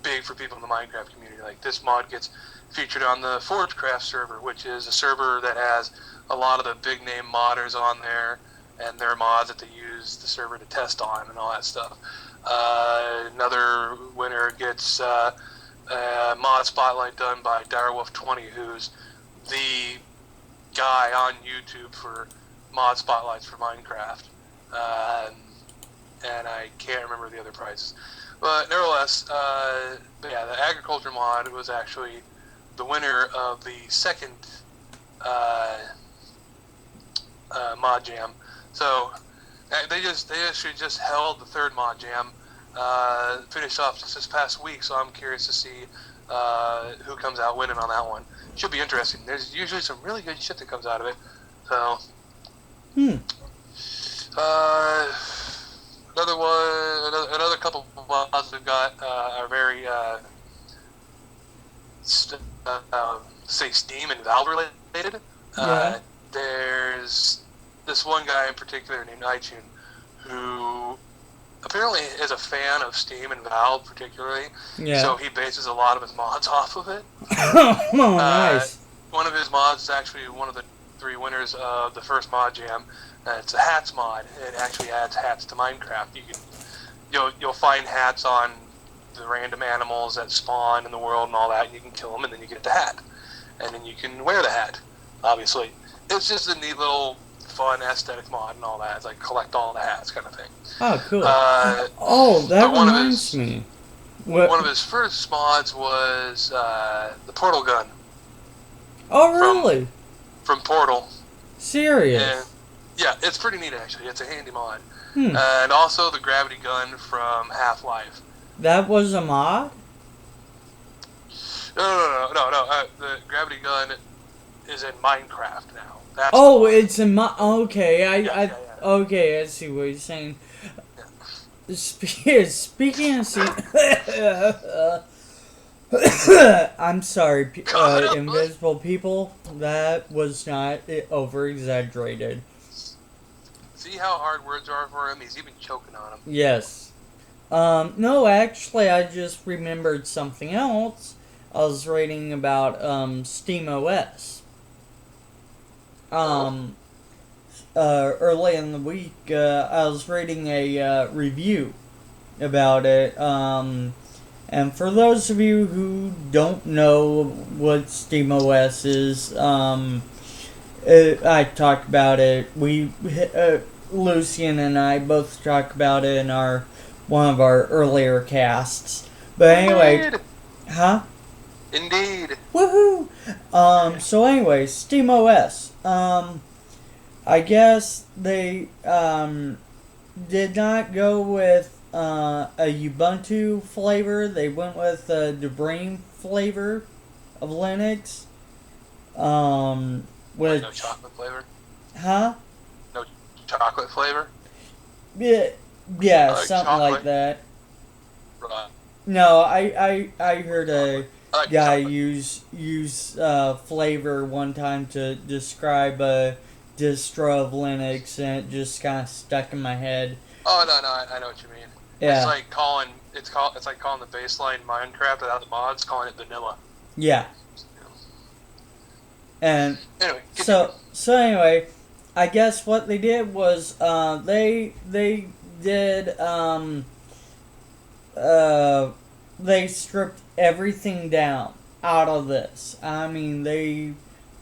big for people in the Minecraft community. Like, this mod gets featured on the Forgecraft server, which is a server that has a lot of the big-name modders on there, and their mods that they use the server to test on and all that stuff. Another winner gets a mod spotlight done by Direwolf20, who's the guy on YouTube for mod spotlights for Minecraft. And I can't remember the other prizes. But nevertheless, the agriculture mod was actually the winner of the 2nd Mod Jam. So they actually just held the 3rd Mod Jam, finished off just this past week. So I'm curious to see who comes out winning on that one. Should be interesting. There's usually some really good shit that comes out of it. So. Another couple of mods we've got are very say Steam and Valve related. There's this one guy in particular named iTunes who apparently is a fan of Steam and Valve particularly. Yeah. So he bases a lot of his mods off of it. Nice. One of his mods is actually one of the 3 winners of the first Mod Jam. It's a hats mod. It actually adds hats to Minecraft. You'll find hats on the random animals that spawn in the world and all that, and you can kill them, and then you get the hat, and then you can wear the hat. Obviously, it's just a neat little fun aesthetic mod and all that. It's like collect all the hats kind of thing. Oh, cool. That reminds me. One of his first mods was the portal gun. Oh, really? From Portal. Serious? And, yeah, it's pretty neat actually. It's a handy mod. And also the gravity gun from Half-Life. That was a mod? No. The gravity gun is in Minecraft now. It's in okay. Okay, I see what you're saying. Yeah. Speaking of I'm sorry, invisible people. That was not over-exaggerated. See how hard words are for him? He's even choking on them. Yes. No, actually, I just remembered something else. I was reading about SteamOS. Oh, Um, Early in the week, I was reading a review about it. And for those of you who don't know what SteamOS is, I talked about it. Lucian and I both talked about it in our one of our earlier casts. But anyway, indeed, huh? indeed. Woohoo! So anyway, SteamOS. I guess they did not go with a Ubuntu flavor. They went with the Debian flavor of Linux. Um, Like no which, chocolate flavor. huh? No chocolate flavor. Yeah, yeah, I like something like chocolate. that. Right. No, I heard Chocolate. a I like guy chocolate. use flavor one time to describe a distro of Linux, and it just kind of stuck in my head. Oh no, I know what you mean. Yeah, It's like calling the baseline Minecraft without the mods, calling it vanilla. yeah, and Anyway, continue. so anyway, I guess what they did was they did uh they stripped everything down out of this. I mean, they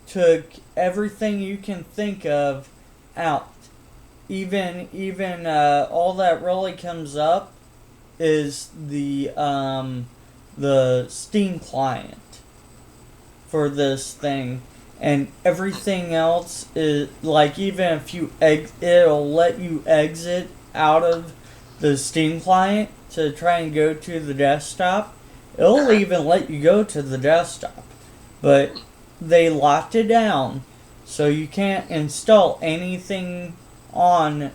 took everything you can think of out. Even all that really comes up is the Steam client for this thing, and everything else is like, even if it'll let you exit out of the Steam client to try and go to the desktop. It'll Uh-huh. even let you go to the desktop, but they locked it down so you can't install anything on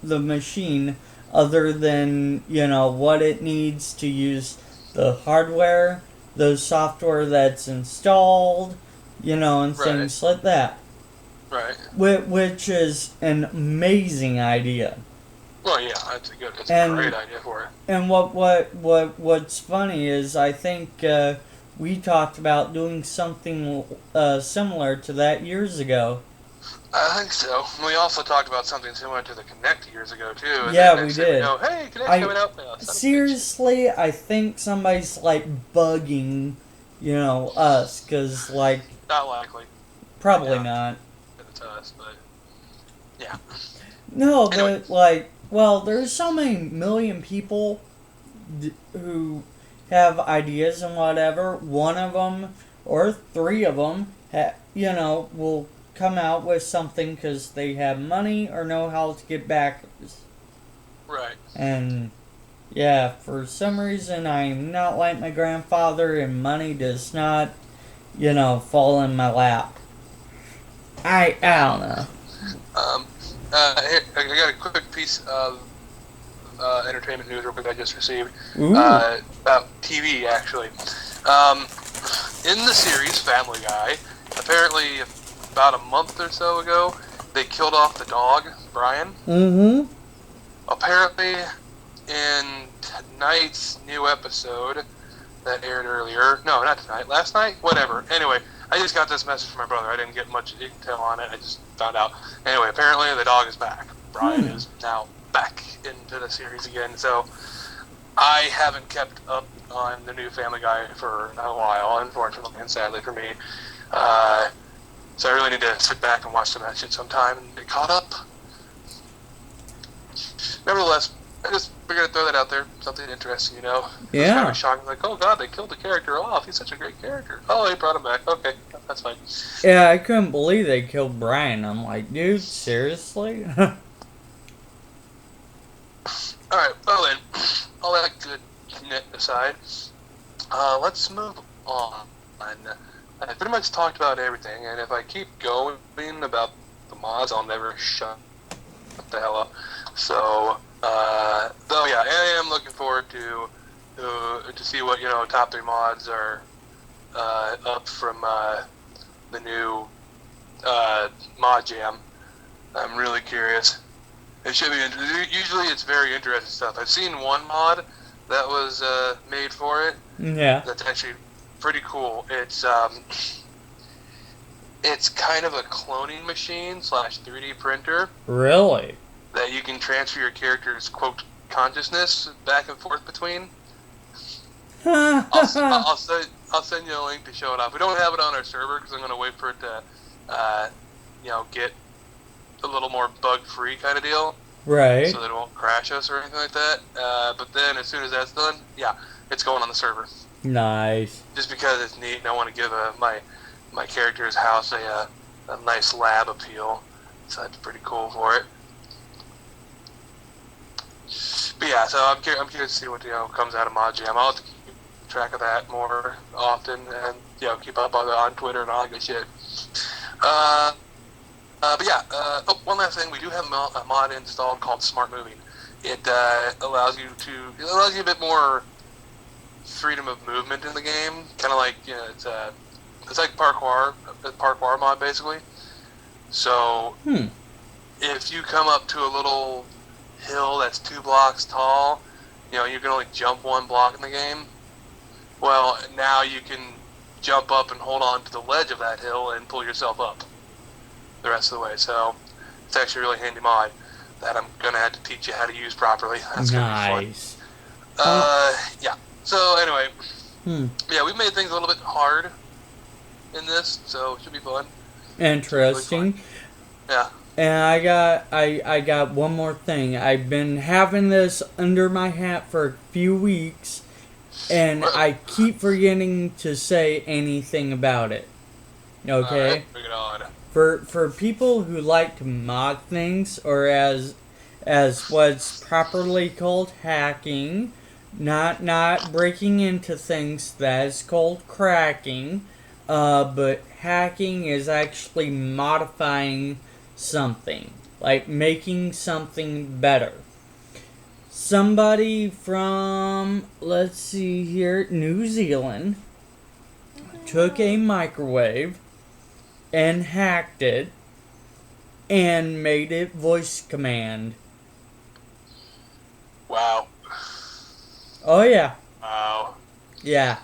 the machine other than, what it needs to use the hardware, the software that's installed, and Right, things like that. right. Which is an amazing idea. Well, yeah, it's a great And idea for it. what's funny is, I think we talked about doing something similar to that years ago. I think so. We also talked about something similar to the Connect years ago too, and then Yeah, we next thing we did. know, hey, Connect's I coming out now. Son of a bitch. seriously, I think somebody's like bugging, us, because like, Not likely. I probably doubt not. it's us, but yeah. No, Anyway, but like, well, there's so many million people who have ideas and whatever. One of them or three of them, will come out with something because they have money or know how to get backers. right. And yeah, for some reason, I'm not like my grandfather, and money does not, fall in my lap. I don't know. Um, Here, I got a quick piece of entertainment news real quick I just received Ooh. about TV actually. Um, in the series Family Guy, apparently about a month or so ago, they killed off the dog Brian. Mm-hmm. Apparently, in tonight's new episode that aired earlier, no, not tonight, last night, whatever. Anyway, I just got this message from my brother. I didn't get much intel on it. I just found out. Anyway, apparently the dog is back. Brian Hmm. is now back into the series again. So I haven't kept up on the new Family Guy for a while, unfortunately and sadly for me. So I really need to sit back and watch some of that shit sometime and get caught up. Nevertheless, I just figured I'd throw that out there. Something interesting, It was kind Yeah. of shocking. Like, oh god, they killed the character off. He's such a great character. Oh, they brought him back. Okay, that's fine. Yeah, I couldn't believe they killed Brian. I'm like, dude, seriously? Alright, well then, all that good nit aside, let's move on. I pretty much talked about everything, and if I keep going about the mods, I'll never shut the hell up. So, though, yeah, I am looking forward to see what top three mods are up from the new mod jam. I'm really curious, It should be usually it's very interesting stuff. I've seen one mod that was made for it. Yeah. That's actually pretty cool. It's kind of a cloning machine / 3D printer. Really? That you can transfer your character's quote consciousness back and forth between. I'll send you a link to show it off. We don't have it on our server because I'm going to wait for it to, get a little more bug-free kind of deal. Right. So that it won't crash us or anything like that. But then as soon as that's done, yeah, it's going on the server. Nice. Just because it's neat, and I want to give my character's house a nice lab appeal. So that's pretty cool for it. But yeah, so I'm curious to see what comes out of Mod Jam. I'll have to keep track of that more often, and keep up on Twitter and all that good shit. But yeah, one last thing, we do have a mod installed called Smart Moving. It allows you a bit more freedom of movement in the game, kind of like it's like parkour, a parkour mod basically. So if you come up to a little hill that's 2 blocks tall, you can only jump 1 block in the game. Well, now you can jump up and hold on to the ledge of that hill and pull yourself up the rest of the way. So it's actually a really handy mod that I'm gonna have to teach you how to use properly. That's gonna be fun. Yeah. So anyway, yeah, we made things a little bit hard in this, so it should be fun. Interesting. Really fun. Yeah. And I got one more thing. I've been having this under my hat for a few weeks, and I keep forgetting to say anything about it. Okay? Alright, bring it on. For people who like to mod things, or as what's properly called hacking, not breaking into things, that is called cracking, but hacking is actually modifying something, like making something better. Somebody from, let's see here, New Zealand took a microwave and hacked it and made it voice command. Wow. Oh yeah. Wow. Yeah.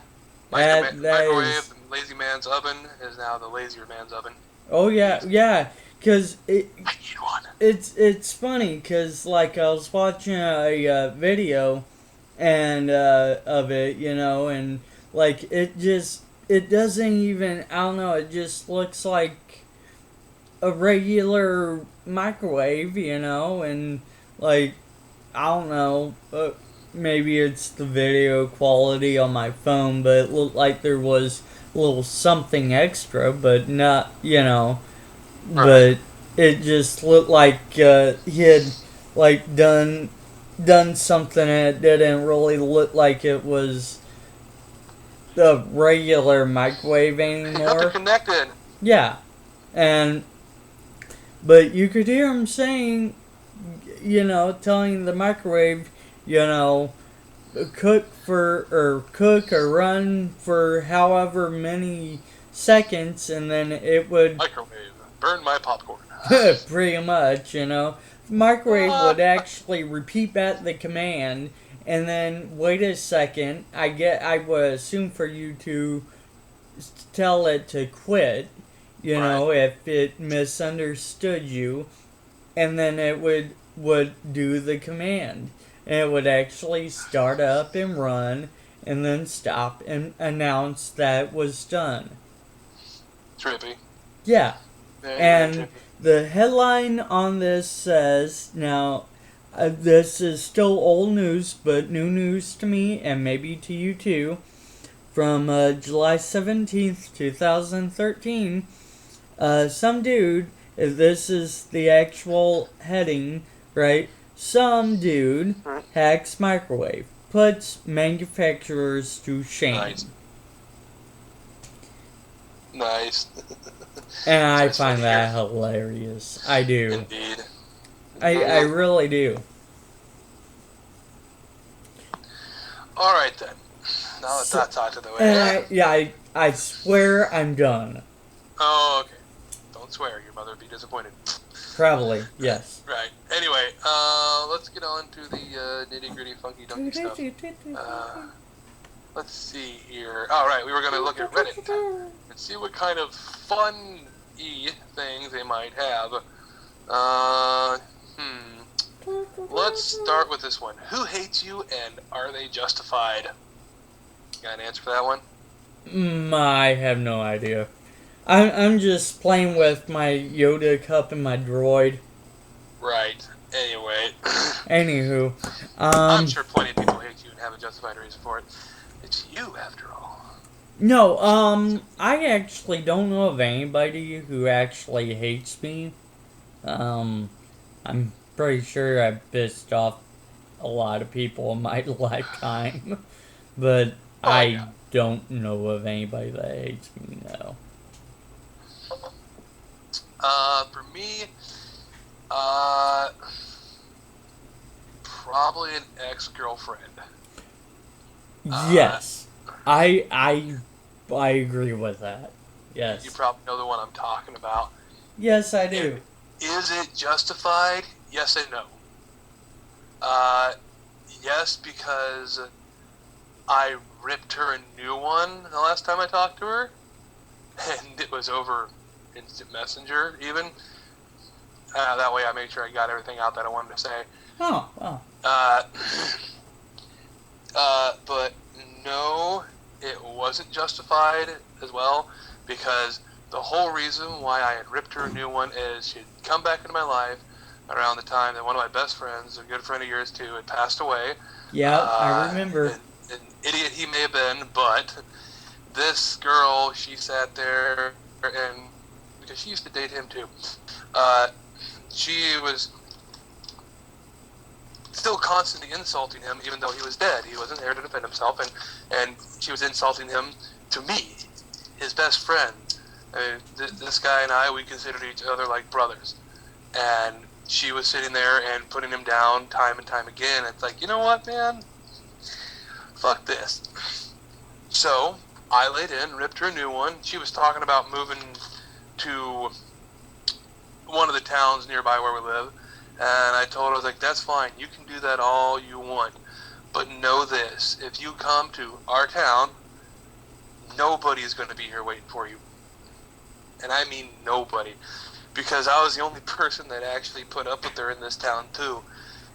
Microwave, the lazy man's oven is now the lazier man's oven. Oh yeah, yeah. Cause I need one. it's funny, cause like I was watching a video and of it, and like it doesn't even, I don't know, it just looks like a regular microwave, and like I don't know, maybe it's the video quality on my phone, but it looked like there was a little something extra, but not, but it just looked like he had like done something, and it didn't really look like it was the regular microwave anymore. They're connected. Yeah, but you could hear him saying, telling the microwave, cook or run for however many seconds, and then it would microwave burn my popcorn. pretty much, the microwave would actually repeat back the command, and then wait a second. I would assume for you to tell it to quit, if it misunderstood you, and then it would do the command. And it would actually start up and run, and then stop and announce that it was done. Trippy. Yeah. And trippy. The headline on this says, now, this is still old news, but new news to me, and maybe to you too, from July 17th, 2013, some dude, if this is the actual heading, right? Some dude hacks microwave, puts manufacturers to shame. Nice. And I find that hilarious. I do. Indeed. I really do. Alright then. Now let's not talk to the way. I swear I'm done. Oh, okay. Don't swear. Your mother would be disappointed. Probably, yes. Right. Anyway, let's get on to the nitty-gritty, funky-dunky stuff. Let's see here. All right, we were going to look at Reddit and see what kind of fun-y things they might have. Let's start with this one. Who hates you, and are they justified? Got an answer for that one? I have no idea. I'm just playing with my Yoda cup and my droid. Right. Anyway. Anywho, I'm sure plenty of people hate you and have a justified reason for it. It's you, after all. No, I actually don't know of anybody who actually hates me. I'm pretty sure I've pissed off a lot of people in my lifetime, but I don't know of anybody that hates me, no. For me, probably an ex-girlfriend. Yes, I agree with that. Yes. You probably know the one I'm talking about. Yes, I do. Is it justified? Yes and no. Yes, because I ripped her a new one the last time I talked to her, and it was over instant messenger even. That way I made sure I got everything out that I wanted to say. Oh, wow. But no, it wasn't justified as well, because the whole reason why I had ripped her a new one is she'd come back into my life around the time that one of my best friends, a good friend of yours too, had passed away. Yeah, I remember. An idiot he may have been, but this girl, she sat there, and because she used to date him too, she was still constantly insulting him, even though he was dead. He wasn't there to defend himself, and she was insulting him to me, his best friend. I mean, this guy and I, we considered each other like brothers, and she was sitting there and putting him down time and time again. It's like, you know what, man? Fuck this. So I laid in, ripped her a new one. She was talking about moving to one of the towns nearby where we live, and I told her, I was like, that's fine, you can do that all you want, but know this, if you come to our town, nobody's going to be here waiting for you. And I mean nobody, because I was the only person that actually put up with her in this town too,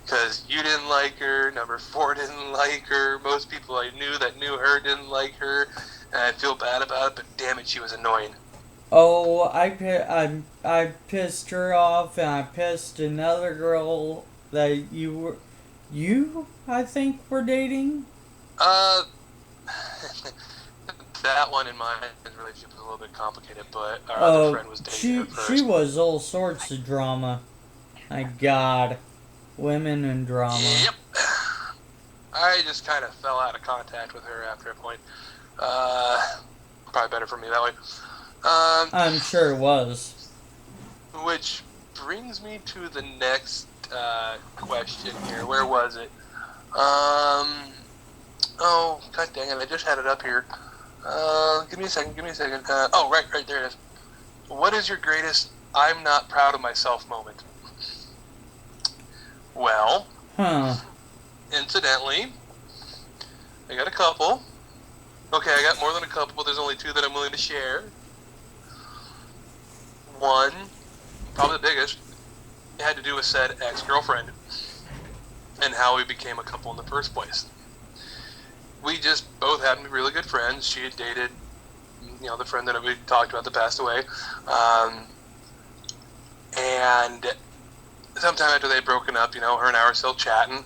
because you didn't like her, number 4 didn't like her, most people I knew that knew her didn't like her, and I feel bad about it, but damn it, she was annoying. Oh, I pissed her off, and I pissed another girl that you I think were dating. That one in my relationship was a little bit complicated, but our other friend was dating her first. She was all sorts of drama. My God, women and drama. Yep. I just kind of fell out of contact with her after a point. Probably better for me that way. I'm sure it was. Which brings me to the next question here. Where was it? Oh, god dang it, I just had it up here. Give me a second. Oh, right, there it is. What is your greatest I'm not proud of myself moment? Well, incidentally, I got a couple. Okay, I got more than a couple, but there's only 2 that I'm willing to share. One, probably the biggest, it had to do with said ex-girlfriend and how we became a couple in the first place. We just both happened to be really good friends. She had dated, the friend that we talked about that passed away. And sometime after they had broken up, her and I were still chatting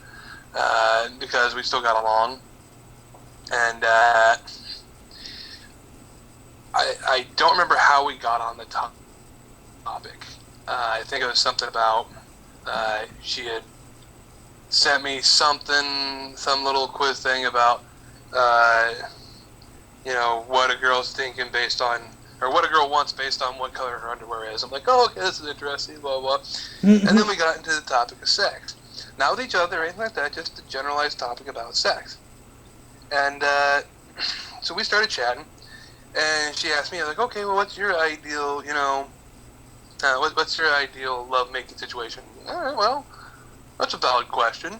because we still got along. And I don't remember how we got on the topic. I think it was something about she had sent me some little quiz thing about what a girl's thinking based on, or what a girl wants based on what color her underwear is. I'm like, oh, okay, this is interesting, blah, blah. And then we got into the topic of sex. Not with each other or anything like that, just a generalized topic about sex. And so we started chatting, and she asked me, I was like, okay, well, what's your ideal, What's your ideal love-making situation? All right, well, that's a valid question.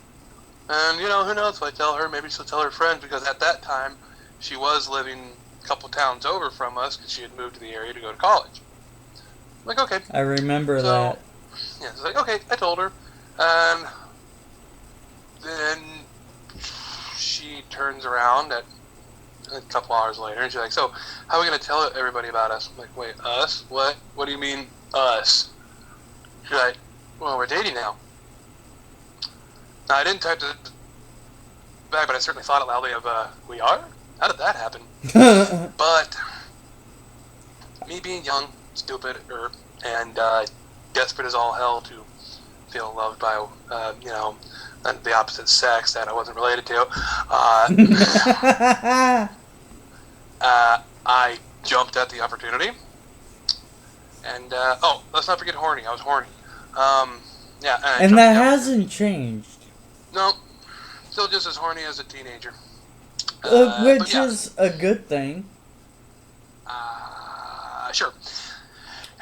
And, who knows if I tell her, maybe she'll tell her friends, because at that time, she was living a couple towns over from us because she had moved to the area to go to college. I'm like, okay. I remember that. Yeah, it's like, okay, I told her. And then she turns around at a couple hours later, and she's like, so, how are we going to tell everybody about us? I'm like, wait, us? What? What do you mean, us? She's like, well, we're dating now. Now, I didn't type it back, but I certainly thought it loudly of, we are? How did that happen? But, me being young, stupid, and desperate as all hell to feel loved by, the opposite sex that I wasn't related to, I jumped at the opportunity. And, let's not forget horny. I was horny. And that hasn't changed. No, still just as horny as a teenager. Which is a good thing. Sure.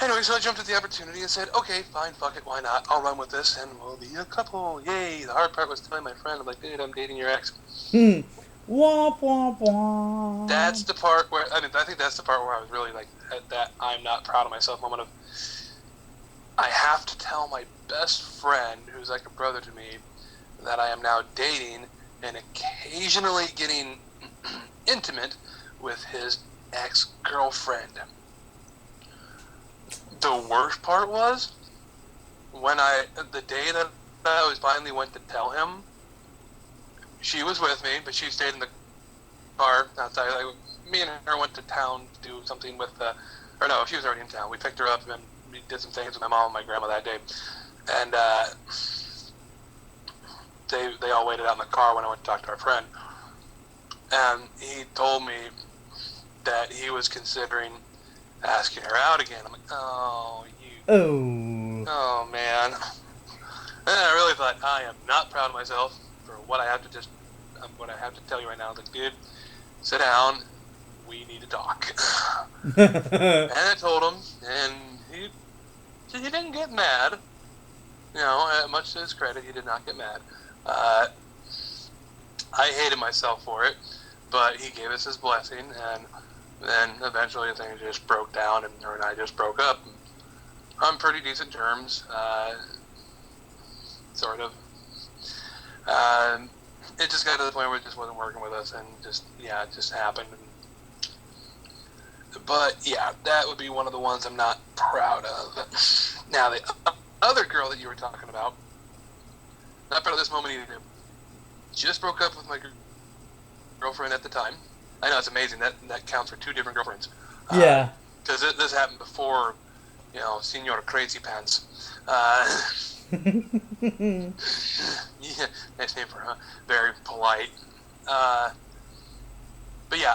Anyway, so I jumped at the opportunity and said, okay, fine, fuck it, why not? I'll run with this, and we'll be a couple. Yay! The hard part was telling my friend, I'm like, dude, I'm dating your ex. Womp, womp, womp. That's the part where, I think that's the part where I was really like, at that I'm not proud of myself moment of, I have to tell my best friend, who's like a brother to me, that I am now dating and occasionally getting intimate with his ex-girlfriend. The worst part was the day that I finally went to tell him, she was with me, but she stayed in the car outside. Like, me and her went to town to do something with, she was already in town. We picked her up and we did some things with my mom and my grandma that day. And they all waited out in the car when I went to talk to our friend. And he told me that he was considering asking her out again. I'm like, oh, man. And I really thought, I am not proud of myself for what I have to tell you right now. I was like, dude, sit down. We need to talk. And I told him, and he didn't get mad. Much to his credit, he did not get mad. I hated myself for it, but he gave us his blessing, and then eventually things just broke down, and her and I just broke up on pretty decent terms, sort of. It just got to the point where it just wasn't working with us, and it just happened. But yeah, that would be one of the ones I'm not proud of. Now, the other girl that you were talking about, not proud of this moment either. Just broke up with my girlfriend at the time. I know, it's amazing that counts for two different girlfriends. Yeah. Because this happened before, Senor Crazy Pants. Yeah, nice name for her. Very polite. But yeah,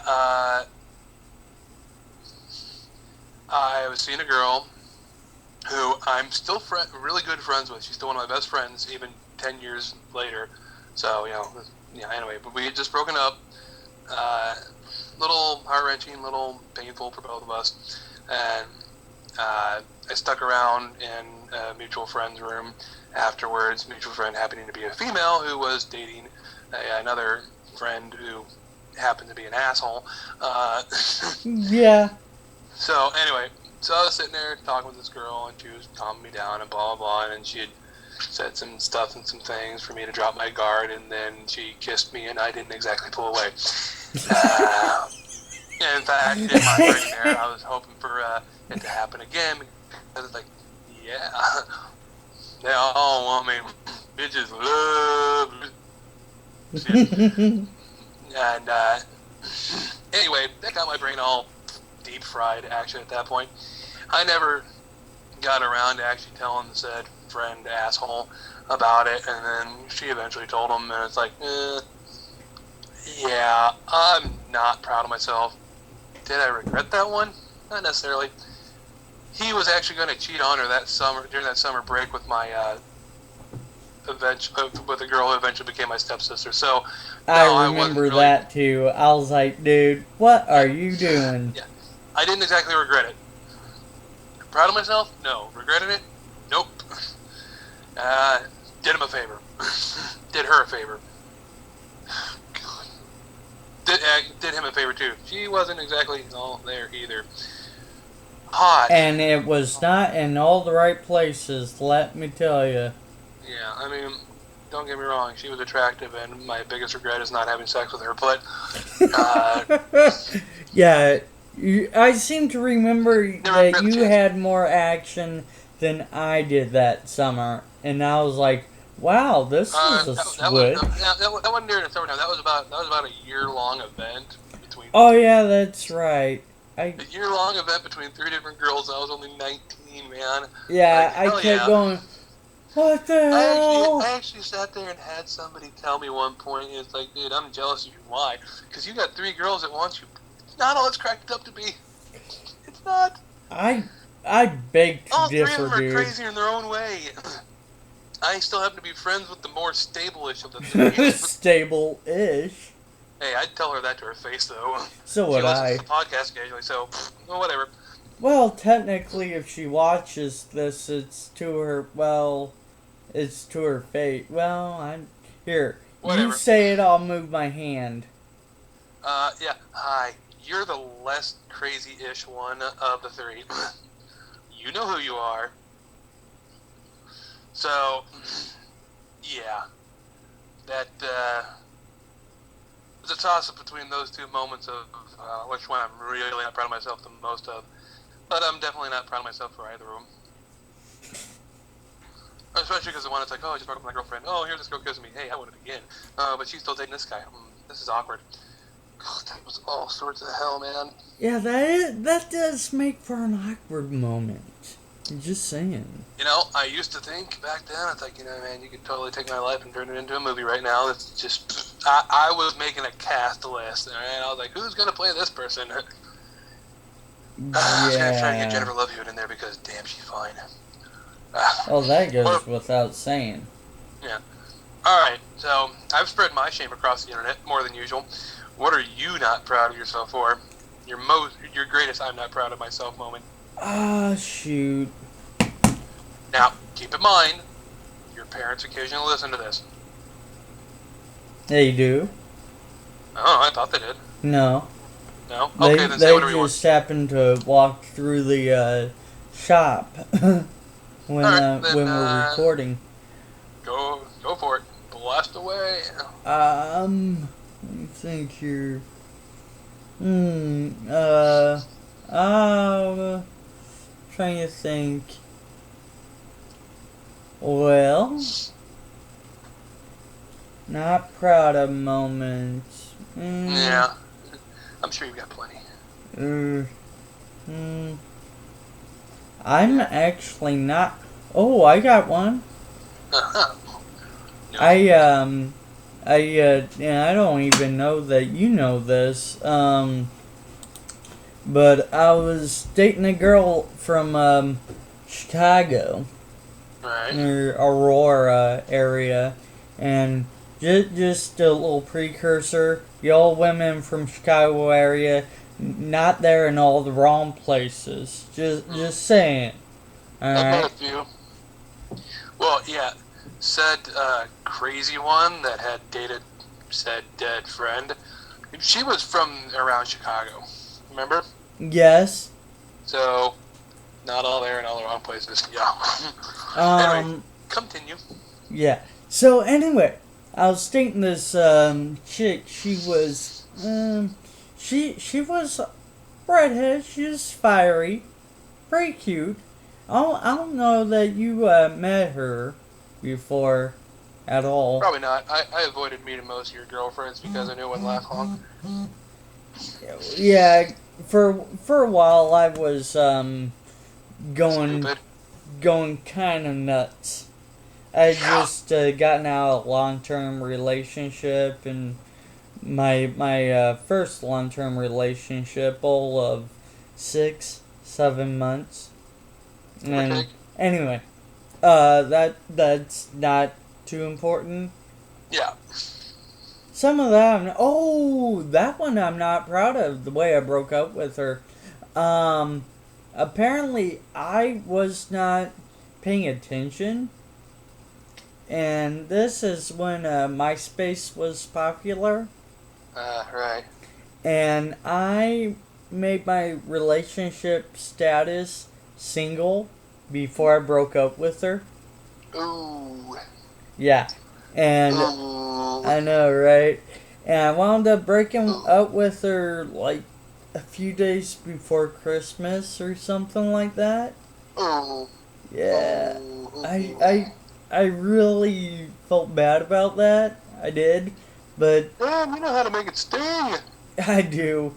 I was seeing a girl who I'm still really good friends with. She's still one of my best friends, even 10 years later. So, anyway, but we had just broken up. Little heart-wrenching, little painful for both of us. And I stuck around in a mutual friend's room afterwards, mutual friend happening to be a female who was dating another friend who happened to be an asshole. Yeah. So, anyway, so I was sitting there talking with this girl, and she was calming me down and blah, blah, blah, and she had said some stuff and some things for me to drop my guard, and then she kissed me, and I didn't exactly pull away. In fact, in my brain there, I was hoping for it to happen again, because it's like, yeah, they all want me. Bitches love shit. And anyway, that got my brain all deep fried, actually, at that point. I never got around to actually telling said friend asshole about it, and then she eventually told him, and it's like, yeah, I'm not proud of myself. Did I regret that one? Not necessarily. He was actually going to cheat on her that summer, during that summer break, with my with a girl who eventually became my stepsister. So I remember that too. I was like, dude, what are you doing? Yeah, I didn't exactly regret it, Proud of myself? No. Regretted it? Nope. Did him a favor. Did her a favor. God. Did him a favor too. She wasn't exactly all there either. Hot. And it was not in all the right places, let me tell you. Yeah, I mean, don't get me wrong. She was attractive, and my biggest regret is not having sex with her. But yeah, I seem to remember that you had more action than I did that summer, and I was like, "Wow, this is a switch." That wasn't during the summertime. That was about a year-long event between. Oh yeah, that's right. A year-long event between 3 different girls. I was only 19, man. Yeah, I kept going. What the hell? I actually sat there and had somebody tell me one point. It's like, dude, I'm jealous of you. Why? Because you got 3 girls at once. It's not all it's cracked up to be. It's not. I beg to all differ, 3 of them are dude. crazy in their own way. I still happen to be friends with the more stable-ish of the 3. Stable-ish. Hey, I'd tell her that to her face, though. So would I. She listens to the podcast occasionally, so well, whatever. Well, technically, if she watches this, it's to her. Well, it's to her fate. Well, I'm here. Whatever. You say it, I'll move my hand. Yeah. Hi. You're the less crazy-ish one of the 3. You know who you are. So, yeah. That, it's a toss-up between those 2 moments of which one I'm really not proud of myself the most of. But I'm definitely not proud of myself for either of them. Especially because the one that's like, oh, I just broke up with my girlfriend. Oh, here's this girl kissing me. Hey, I want it again. But she's still dating this guy. This is awkward. God, that was all sorts of hell, man. Yeah, that does make for an awkward moment. I'm just saying. You know, I used to think back then, I thought, you know, man, you could totally take my life and turn it into a movie right now. It's just, I was making a cast list, and I was like, who's going to play this person? I was going to try to get Jennifer Love Hewitt in there because, damn, she's fine. Well, that goes without saying. Yeah. Alright, so I've spread my shame across the internet more than usual. What are you not proud of yourself for? Your greatest I'm not proud of myself moment. Shoot. Now, keep in mind, your parents occasionally listen to this. They do? Oh, I thought they did. No. No? Okay, then say whatever you want. They just happened to walk through the shop when we're recording. Go for it. Blast away. Let me think here. Trying to think. Well, not proud of moments. Yeah, I'm sure you've got plenty. I'm actually not. Oh, I got one. Uh-huh. No. I don't even know that you know this. But I was dating a girl from Chicago, Right. near Aurora area, and just a little precursor. Y'all women from Chicago area, not there in all the wrong places. Just saying. I've Alright. met a few. Well, yeah. Said crazy one that had dated said dead friend. She was from around Chicago. Remember? Yes. So, not all there in all the wrong places. Yeah. Anyway, continue. Yeah. So anyway, I was dating this chick. She was she was redhead. She was fiery, pretty cute. I don't know that you met her before at all. Probably not. I avoided meeting most of your girlfriends because I knew it wouldn't last long. Yeah, for a while I was going kind of nuts. I just gotten out of a long-term relationship, and my first long-term relationship, all of 6-7 months. And anyway, that's not too important. Yeah. Some of that, that one I'm not proud of, the way I broke up with her. apparently I was not paying attention, and this is when MySpace was popular, Right. and I made my relationship status single before I broke up with her. Ooh. Yeah, and Ooh. I know, right? And I wound up breaking up with her like a few days before Christmas or something like that. Ooh. Yeah, Ooh. I I I really felt bad about that. I did, but Damn, you know how to make it sting. I do.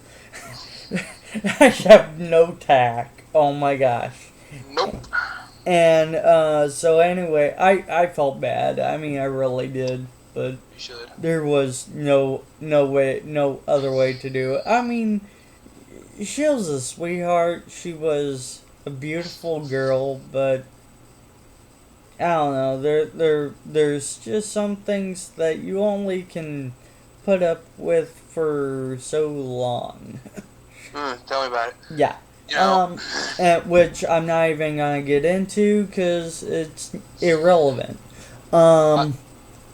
I have no tact. Oh my gosh. Nope. And so anyway, I felt bad. I mean, I really did, but You should. there was no other way to do it. I mean, she was a sweetheart. She was a beautiful girl, but I don't know. There's just some things that you only can put up with for so long. Tell me about it. Yeah. You know. Which I'm not even gonna get into because it's irrelevant. Um,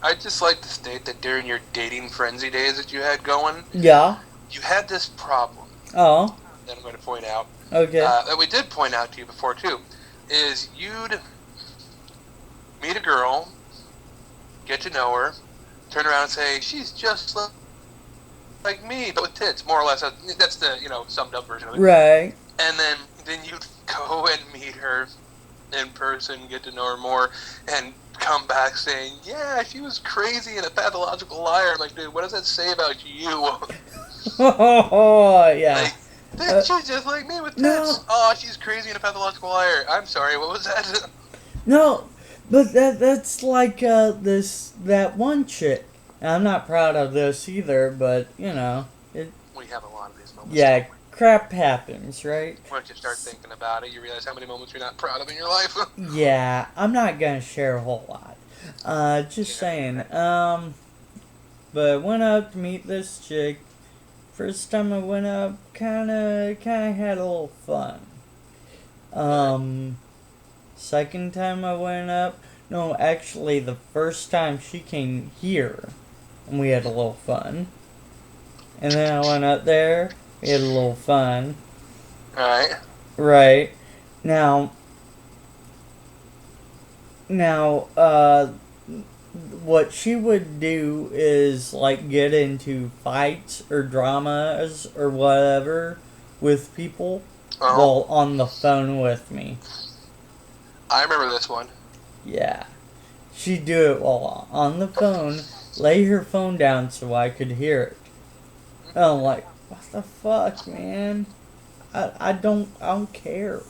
I'd just like to state that during your dating frenzy days that you had going, yeah. you had this problem Oh, that I'm going to point out. okay. That we did point out to you before too, is you'd meet a girl, get to know her, turn around and say she's just like me, but with tits, more or less. That's the summed up version of it. Right. And then you'd go and meet her in person, get to know her more, and come back saying, yeah, she was crazy and a pathological liar. I'm like, dude, what does that say about you? Oh, yeah. Like, she's just like me with tits. No. Oh, she's crazy and a pathological liar. I'm sorry, what was that? No, but that's like that one chick. And I'm not proud of this either, but We have a lot of these moments. yeah, crap happens, right? Once you start thinking about it, you realize how many moments you're not proud of in your life. Yeah, I'm not gonna share a whole lot. Just saying. But I went up to meet this chick. First time I went up, kinda had a little fun. Second time I went up, no, actually the first time she came here, and we had a little fun. And then I went up there, we had a little fun. Alright. Right. Now, what she would do is like get into fights or dramas or whatever with people while on the phone with me. I remember this one. Yeah. She'd do it while on the phone, lay her phone down so I could hear it. And I'm like, what the fuck, man? I don't care.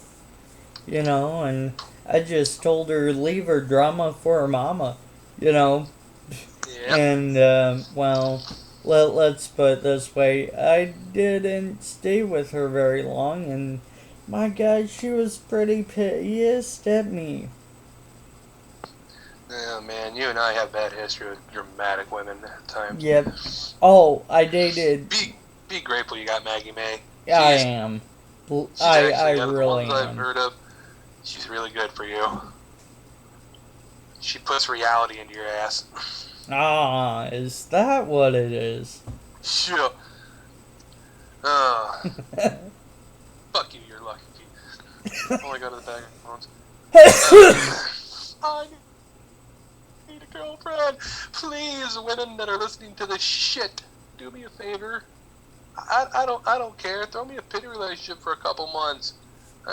And I just told her leave her drama for her mama. Yep. And, let's put it this way. I didn't stay with her very long, and my God, she was pretty pissed at me. Oh, man, you and I have bad history with dramatic women at times. Yep. Oh, I dated... Be grateful you got Maggie May. I am. I really I've am. heard of, she's really good for you. She puts reality into your ass. Ah, is that what it is? Sure. Fuck you, you're lucky. Only go to the back of I need a girlfriend. Please, women that are listening to this shit, do me a favor. I don't care. Throw me a pity relationship for a couple months.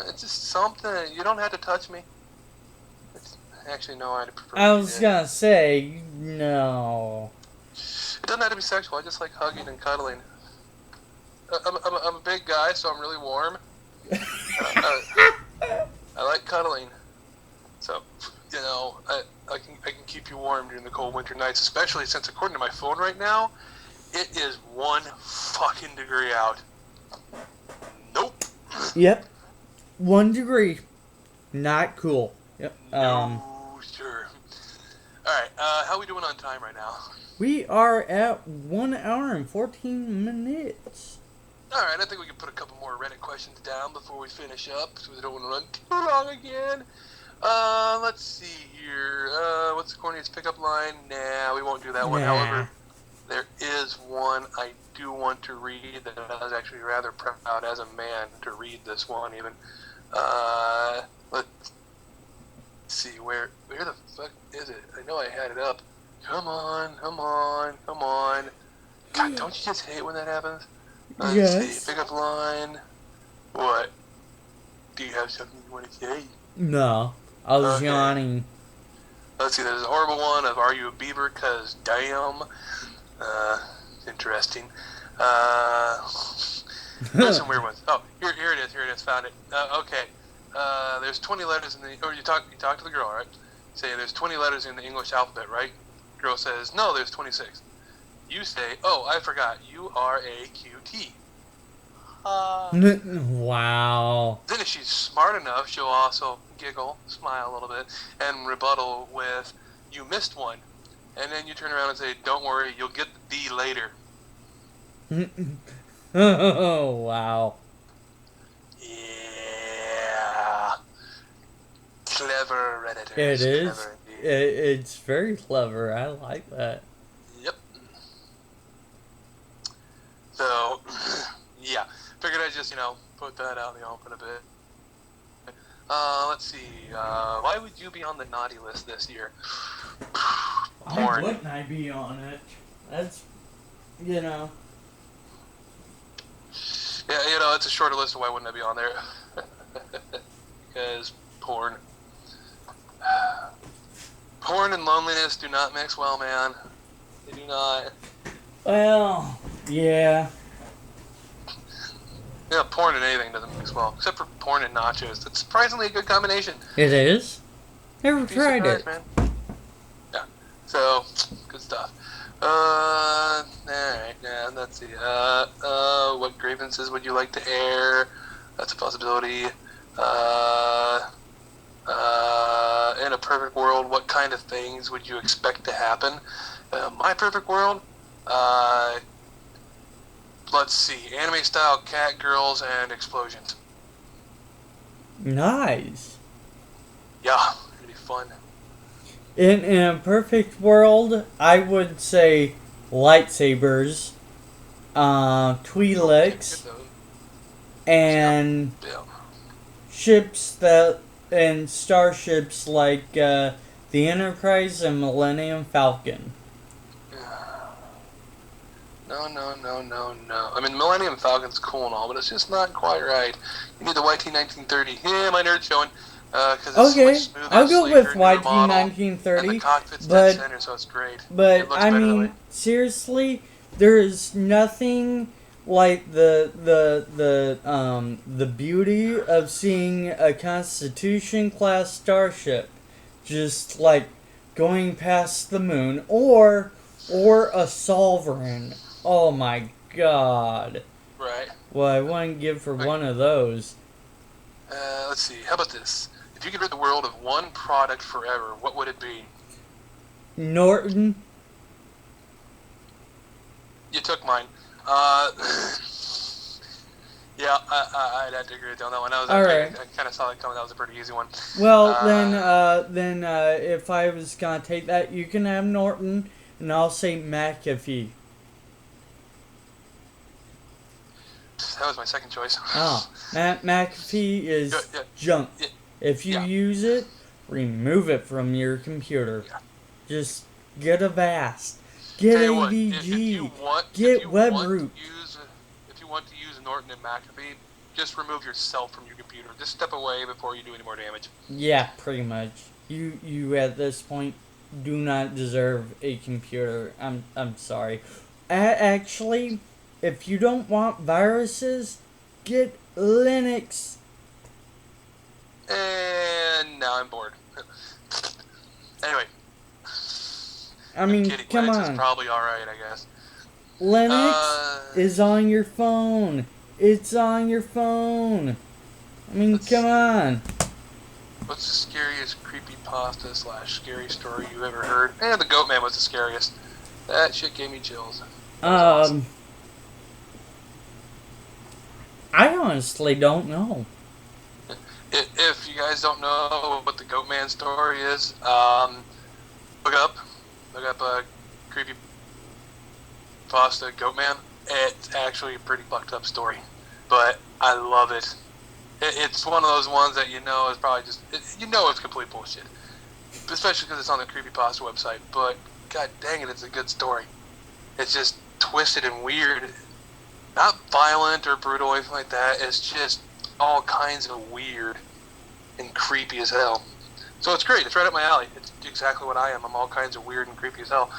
It's just something. You don't have to touch me. Actually, no, I'd prefer. I was gonna say, no. It doesn't have to be sexual. I just like hugging and cuddling. I'm a big guy, so I'm really warm. I like cuddling. So, I can keep you warm during the cold winter nights, especially since, according to my phone right now, it is 1 fucking degree out. Nope. Yep. 1 degree. Not cool. Yep. No, sir. Alright, how are we doing on time right now? We are at 1 hour and 14 minutes. All right, I think we can put a couple more Reddit questions down before we finish up, so we don't want to run too long again. Let's see here. What's the corniest pickup line? Nah, we won't do that one. However, there is one I do want to read that I was actually rather proud as a man to read this one even. Let's see, where the fuck is it? I know I had it up. Come on. God, don't you just hate when that happens? Let's see, pickup line. What? Do you have something you want to say? No, I was yawning. Let's see, there's a horrible one of Are You a Beaver? Cause damn. Interesting. There's some weird ones. Oh, here it is, found it. Okay. There's 20 letters in the, or you talk to the girl, right? Say there's 20 letters in the English alphabet, right? Girl says, no, there's 26. You say, oh, I forgot, URAQT. Wow. Then if she's smart enough, she'll also giggle, smile a little bit, and rebuttal with, you missed one. And then you turn around and say, don't worry, you'll get the D later. Oh, wow. Yeah. Clever Redditors. It is. Clever It's very clever. I like that. Yep. So, yeah. Figured I'd just, put that out in the open a bit. Let's see. Why would you be on the naughty list this year? Why wouldn't I be on it? That's, Yeah, it's a shorter list of why wouldn't I be on there. Because porn. Porn and loneliness do not mix well, man. They do not. Well, yeah. Yeah, porn and anything doesn't mix well. Except for porn and nachos. It's surprisingly a good combination. It is? Never tried it. Man. Yeah. So, good stuff. Alright, yeah, let's see. What grievances would you like to air? That's a possibility. In a perfect world, what kind of things would you expect to happen? My perfect world, let's see, anime-style cat girls and explosions. Nice. Yeah, it'd be fun. In a perfect world, I would say lightsabers, Twi'leks, and ships and starships like the Enterprise and Millennium Falcon. No. I mean, Millennium Falcon's cool and all, but it's just not quite right. You need the YT-1930. Yeah, my nerd's showing. Okay, I'll go with YT-1930, but center, so it's great. But I mean, seriously, there is nothing like the beauty of seeing a Constitution class starship just like going past the moon, or a Sovereign. Oh my God! Right. Well, I wouldn't give for one of those. Let's see. How about this? If you could rid the world of one product forever, what would it be? Norton. You took mine. Yeah, I'd have to agree with you on that one. That was I kind of saw that coming. That was a pretty easy one. Well, then, if I was gonna take that, you can have Norton, and I'll say McAfee. That was my second choice. Oh, McAfee is junk. Yeah. If you use it, remove it from your computer. Yeah. Just get Avast. Get AVG. Get WebRoot. If you want to use Norton and McAfee, just remove yourself from your computer. Just step away before you do any more damage. Yeah, pretty much. You at this point do not deserve a computer. I'm sorry. Actually, if you don't want viruses, get Linux. And now I'm bored. Anyway. I mean, come Linux on. Is probably alright, I guess. Linux is on your phone. It's on your phone. I mean, come on. What's the scariest creepypasta / scary story you ever heard? The Goat Man was the scariest. That shit gave me chills. Um, I honestly don't know. If you guys don't know what the Goatman story is, look up a creepy pasta Goatman. It's actually a pretty fucked up story, but I love it. It's one of those ones that you know is probably just it's complete bullshit, especially because it's on the creepypasta website. But god dang it, it's a good story. It's just twisted and weird, not violent or brutal or anything like that. It's just all kinds of weird and creepy as hell. So it's great. It's right up my alley. It's exactly what I am. I'm all kinds of weird and creepy as hell.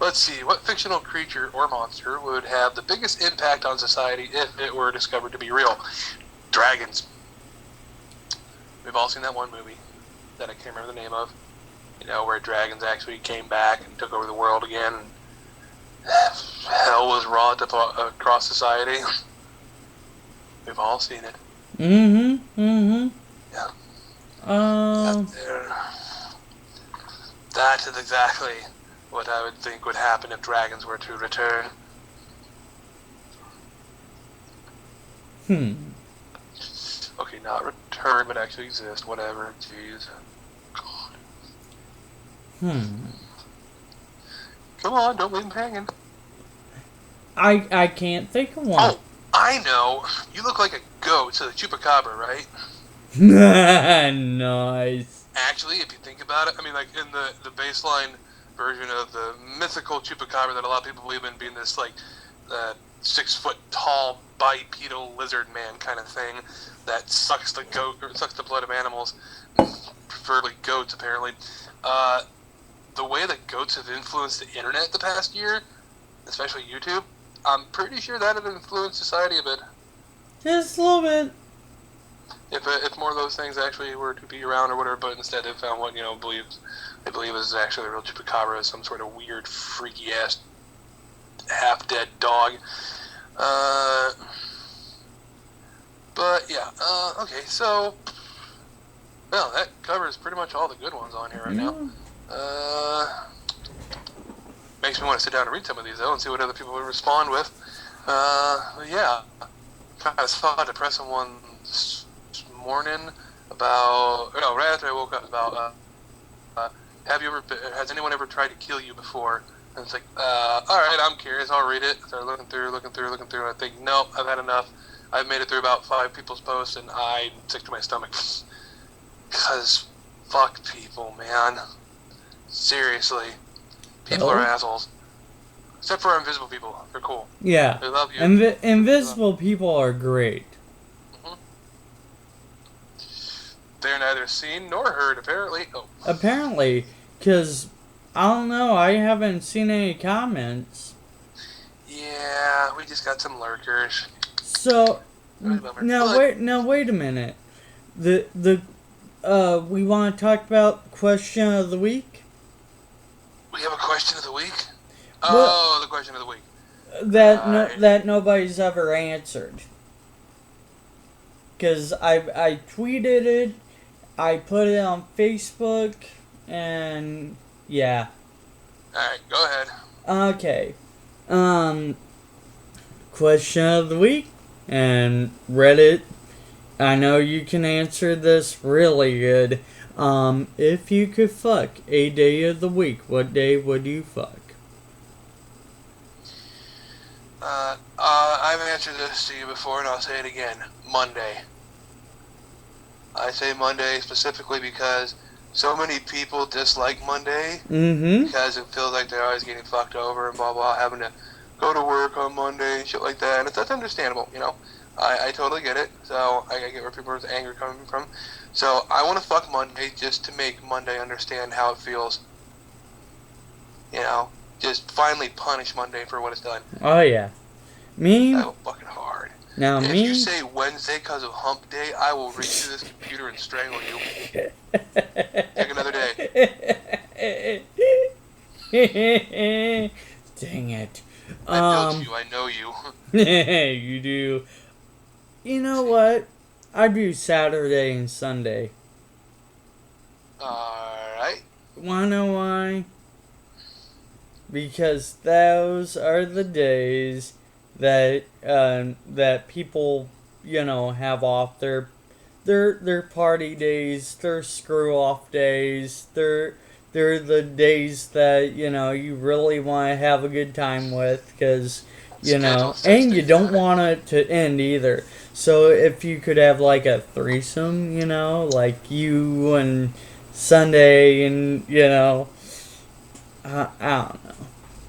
Let's see. What fictional creature or monster would have the biggest impact on society if it were discovered to be real? Dragons. We've all seen that one movie that I can't remember the name of. Where dragons actually came back and took over the world again. And hell was wrought across society. We've all seen it. Mm-hmm. Yeah. That is exactly what I would think would happen if dragons were to return. Okay, not return, but actually exist. Whatever. Jeez. God. Come on, don't leave him hanging. I can't think of one. Oh, I know. You look like a goat, so the chupacabra, right? Nice. Actually, if you think about it, I mean, like in the baseline version of the mythical chupacabra that a lot of people believe in being this 6 foot tall bipedal lizard man kind of thing that sucks the blood of animals, preferably goats apparently. The way that goats have influenced the internet the past year, especially YouTube, I'm pretty sure that have influenced society a bit. Just a little bit. If more of those things actually were to be around or whatever, but instead they found what they believe is actually a real chupacabra, some sort of weird, freaky ass, half dead dog. But yeah, okay, so well, that covers pretty much all the good ones on here right now. Makes me want to sit down and read some of these though and see what other people would respond with. Yeah, kind of saw a depressing one this morning right after I woke up about has anyone ever tried to kill you before? And it's like, all right, I'm curious, I'll read it. So I'm looking through, and I think, nope, I've had enough. I've made it through about 5 people's posts, and I'm sick to my stomach. Because fuck people, man. Seriously. People are assholes. Except for invisible people. They're cool. Yeah. They love you. Invisible people are great. They're neither seen nor heard, apparently. Oh. Apparently, because, I don't know, I haven't seen any comments. Yeah, we just got some lurkers. So, wait a minute. We want to talk about question of the week? We have a question of the week? The question of the week. That nobody's ever answered. Because I tweeted it, I put it on Facebook, and yeah. Alright, go ahead. Okay. Question of the week, and Reddit. I know you can answer this really good. If you could fuck a day of the week, what day would you fuck? I've answered this to you before, and I'll say it again. Monday. I say Monday specifically because so many people dislike Monday because it feels like they're always getting fucked over and blah blah, having to go to work on Monday and shit like that, and that's understandable, I totally get it, so I get where people's anger coming from. So I want to fuck Monday just to make Monday understand how it feels. Just finally punish Monday for what it's done. Oh yeah. Me? That will fucking hard. Now if me? you say Wednesday because of hump day, I will reach through this computer and strangle you. Take another day. Dang it. I built you, I know you. You do. You know what? I do Saturday and Sunday. Alright. Wanna know why? Because those are the days that people, have off their party days, their screw off days, they're the days that you really want to have a good time with, because Scheduled sex and you days. don't want it to end either. So if you could have like a threesome, like you and Sunday, and I don't know.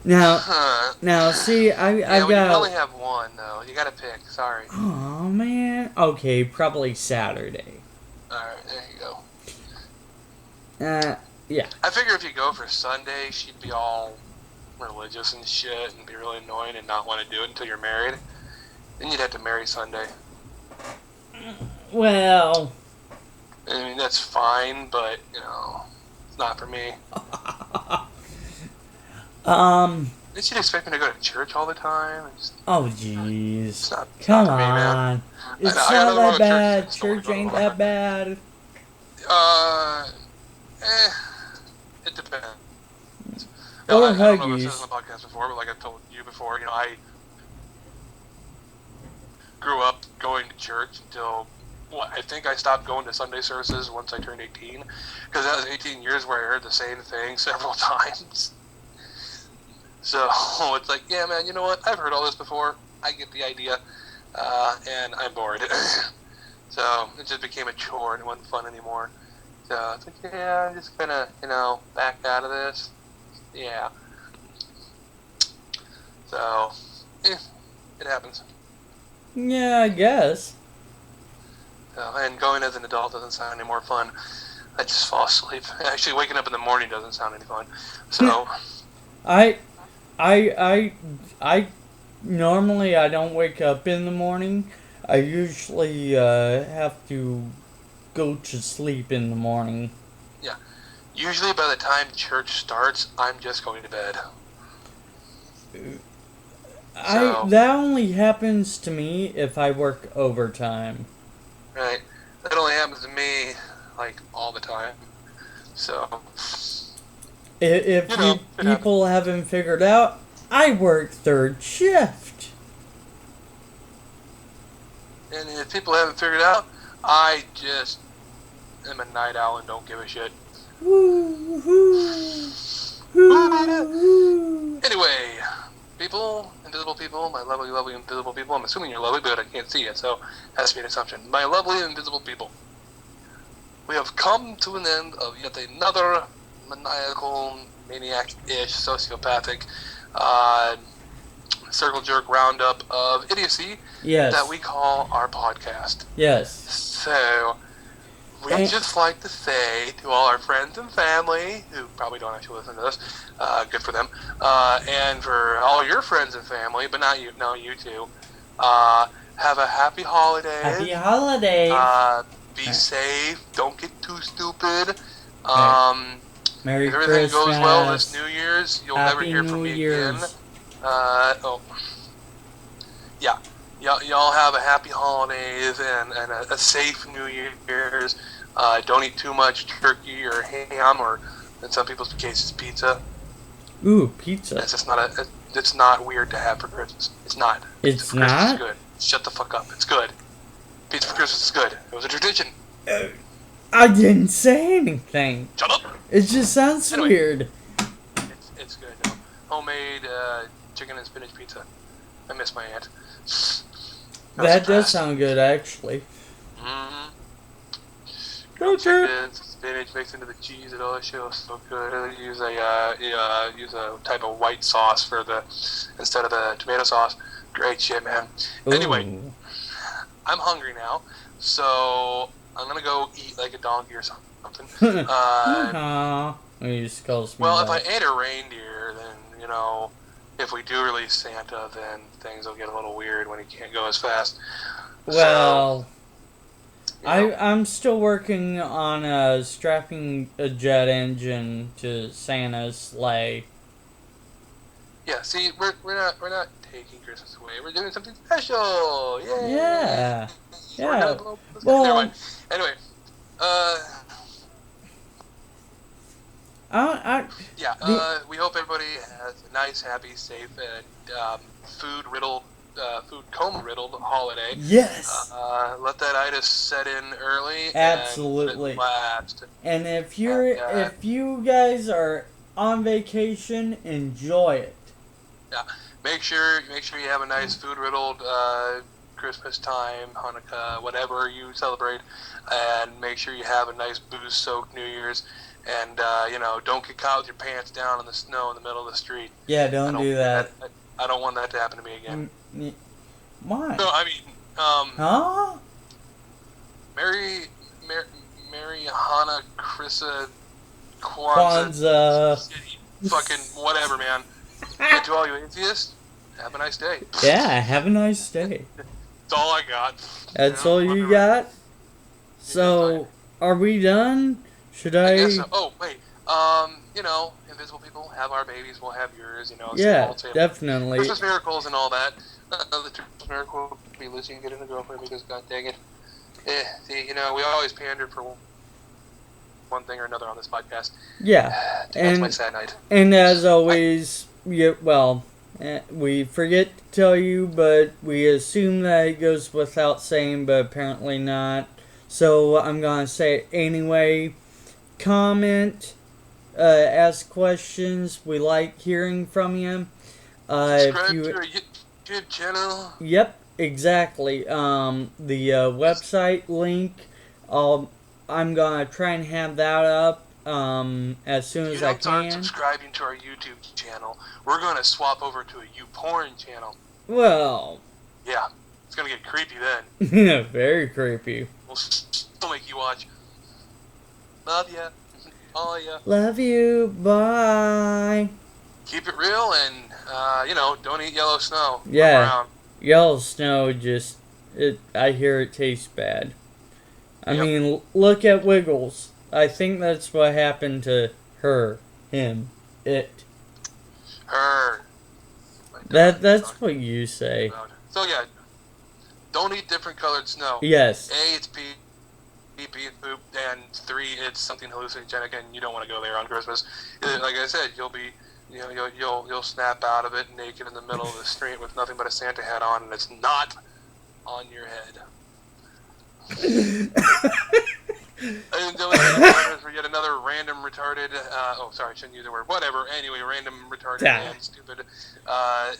Now, Huh. now, see, Yeah, I've well, you can only got. have one, though. You gotta pick. Sorry. Oh man. Okay, probably Saturday. Alright, there you go. Uh, yeah. I figure if you go for Sunday, she'd be all religious and shit and be really annoying and not want to do it until you're married. Then you'd have to marry Sunday. Well. I mean, that's fine, but, it's not for me. Did you expect me to go to church all the time? Oh It's jeez. not, Come not for me, man. on. It's I got not nothing wrong that with bad. church. I just don't wanna Church go to ain't one. that bad. It depends. Or I don't know if I've said this Huggies. on the podcast before, but like I've told you before, I grew up going to church until I think I stopped going to Sunday services once I turned 18, because that was 18 years where I heard the same thing several times. So it's like, yeah, man, you know what? I've heard all this before. I get the idea, and I'm bored. So it just became a chore and it wasn't fun anymore. So it's like, yeah, I'm just gonna, back out of this. Yeah. So, it happens. Yeah, I guess. So, and going as an adult doesn't sound any more fun. I just fall asleep. Actually, waking up in the morning doesn't sound any fun. So, I I normally I don't wake up in the morning. I usually have to go to sleep in the morning. yeah. Usually by the time church starts, I'm just going to bed. So, That only happens to me if I work overtime. right. That only happens to me, like, all the time. So, If you it happens. people haven't figured out, I work third shift. And if people haven't figured out, I just am a night owl and don't give a shit. Anyway, invisible people, my lovely, lovely invisible people. I'm assuming you're lovely, but I can't see it, so it has to be an assumption. My lovely invisible people. We have come to an end of yet another maniacal, maniac-ish, sociopathic, circle jerk roundup of idiocy Yes. that we call our podcast. Yes. So, we'd just like to say to all our friends and family, who probably don't actually listen to this, good for them, and for all your friends and family, but not you, no, you too, have a happy holidays. Happy holidays. Be safe. Don't get too stupid. Merry If everything Christmas. goes well this New Year's, you'll never Happy hear from New me Year's. again. Yeah. Y'all have a happy holidays and a safe New Year's. Don't eat too much turkey or ham or, in some people's cases, pizza. Ooh, pizza. It's just not it's not weird to have for Christmas. It's not. It's Christmas not? is good. Shut the fuck up. It's good. Pizza for Christmas is good. It was a tradition. I didn't say anything. Shut up. It just sounds Anyway. weird. It's good. Homemade chicken and spinach pizza. I miss my aunt. That does sound good, actually. Mm-hmm. Okay. Chicken, spinach mixed into the cheese. It always feels so good. I use a type of white sauce for instead of the tomato sauce. Great shit, man. Anyway, Ooh. I'm hungry now, so I'm gonna go eat like a donkey or something. Aw. He just calls me Well, if I that. ate a reindeer, then if we do release Santa, then things will get a little weird when he can't go as fast. Well, So, I'm still working on strapping a jet engine to Santa's sleigh. yeah. See, we're not taking Christmas away. We're doing something special. Yay! Yeah. We're Yeah. gonna- Well- never mind. Anyway, The- we hope everybody has a nice, happy, safe, and food-riddled food coma-riddled holiday. Yes. Let that itis set in early. Absolutely. And last. And if you guys are on vacation, enjoy it. Yeah. Make sure you have a nice food-riddled Christmas time, Hanukkah, whatever you celebrate, and make sure you have a nice booze-soaked New Year's. And don't get caught with your pants down in the snow in the middle of the street. Yeah, don't do that. I don't want that to happen to me again. Why? No, I mean, Huh? Mary Hana Krissa Kwanzaa. Kwanzaa. Fucking whatever, man. And to all you atheists, have a nice day. Yeah, have a nice day. That's all I got. That's all you got? So, are we done? Should I guess so. Oh, wait. Invisible people have our babies, we'll have yours, Yeah, definitely. Christmas miracles and all that. The Christmas miracle would be Lucy and getting a girlfriend because, god dang it. We always pander for one thing or another on this podcast. Yeah. That's my sad night. And as always, we forget to tell you, but we assume that it goes without saying, but apparently not. So I'm going to say it anyway. Comment, ask questions. We like hearing from you. Subscribe to our YouTube channel. Yep, exactly. The website link, I'm going to try and have that up as soon as I can. Start subscribing to our YouTube channel, we're going to swap over to a YouPorn channel. Well. Yeah, it's going to get creepy then. Very creepy. We'll still make you watch. Love ya. All ya. Love you. Bye. Keep it real and, don't eat yellow snow. Yeah. Yellow snow I hear it tastes bad. I mean, look at Wiggles. I think that's what happened to her, him, it. Her. That's what you say. So yeah, don't eat different colored snow. Yes. A, it's pee, B, it's poop, and 3, it's something hallucinogenic, and you don't want to go there on Christmas. Like I said, you'll snap out of it naked in the middle of the street with nothing but a Santa hat on, and it's not on your head. And for yet another random retarded, I shouldn't use the word, whatever, anyway, random retarded and stupid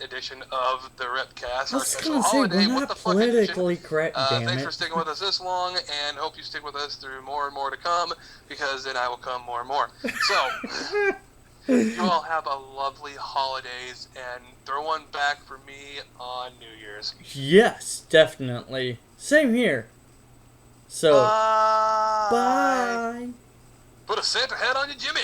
edition of the WREPcast, our special holiday, what the fuck politically correct, thanks for sticking with us this long, and hope you stick with us through more and more to come, because then I will come more and more. So, you all have a lovely holidays, and throw one back for me on New Year's. Yes, definitely. Same here. So, bye. bye. Put a Santa hat on you, Jimmy.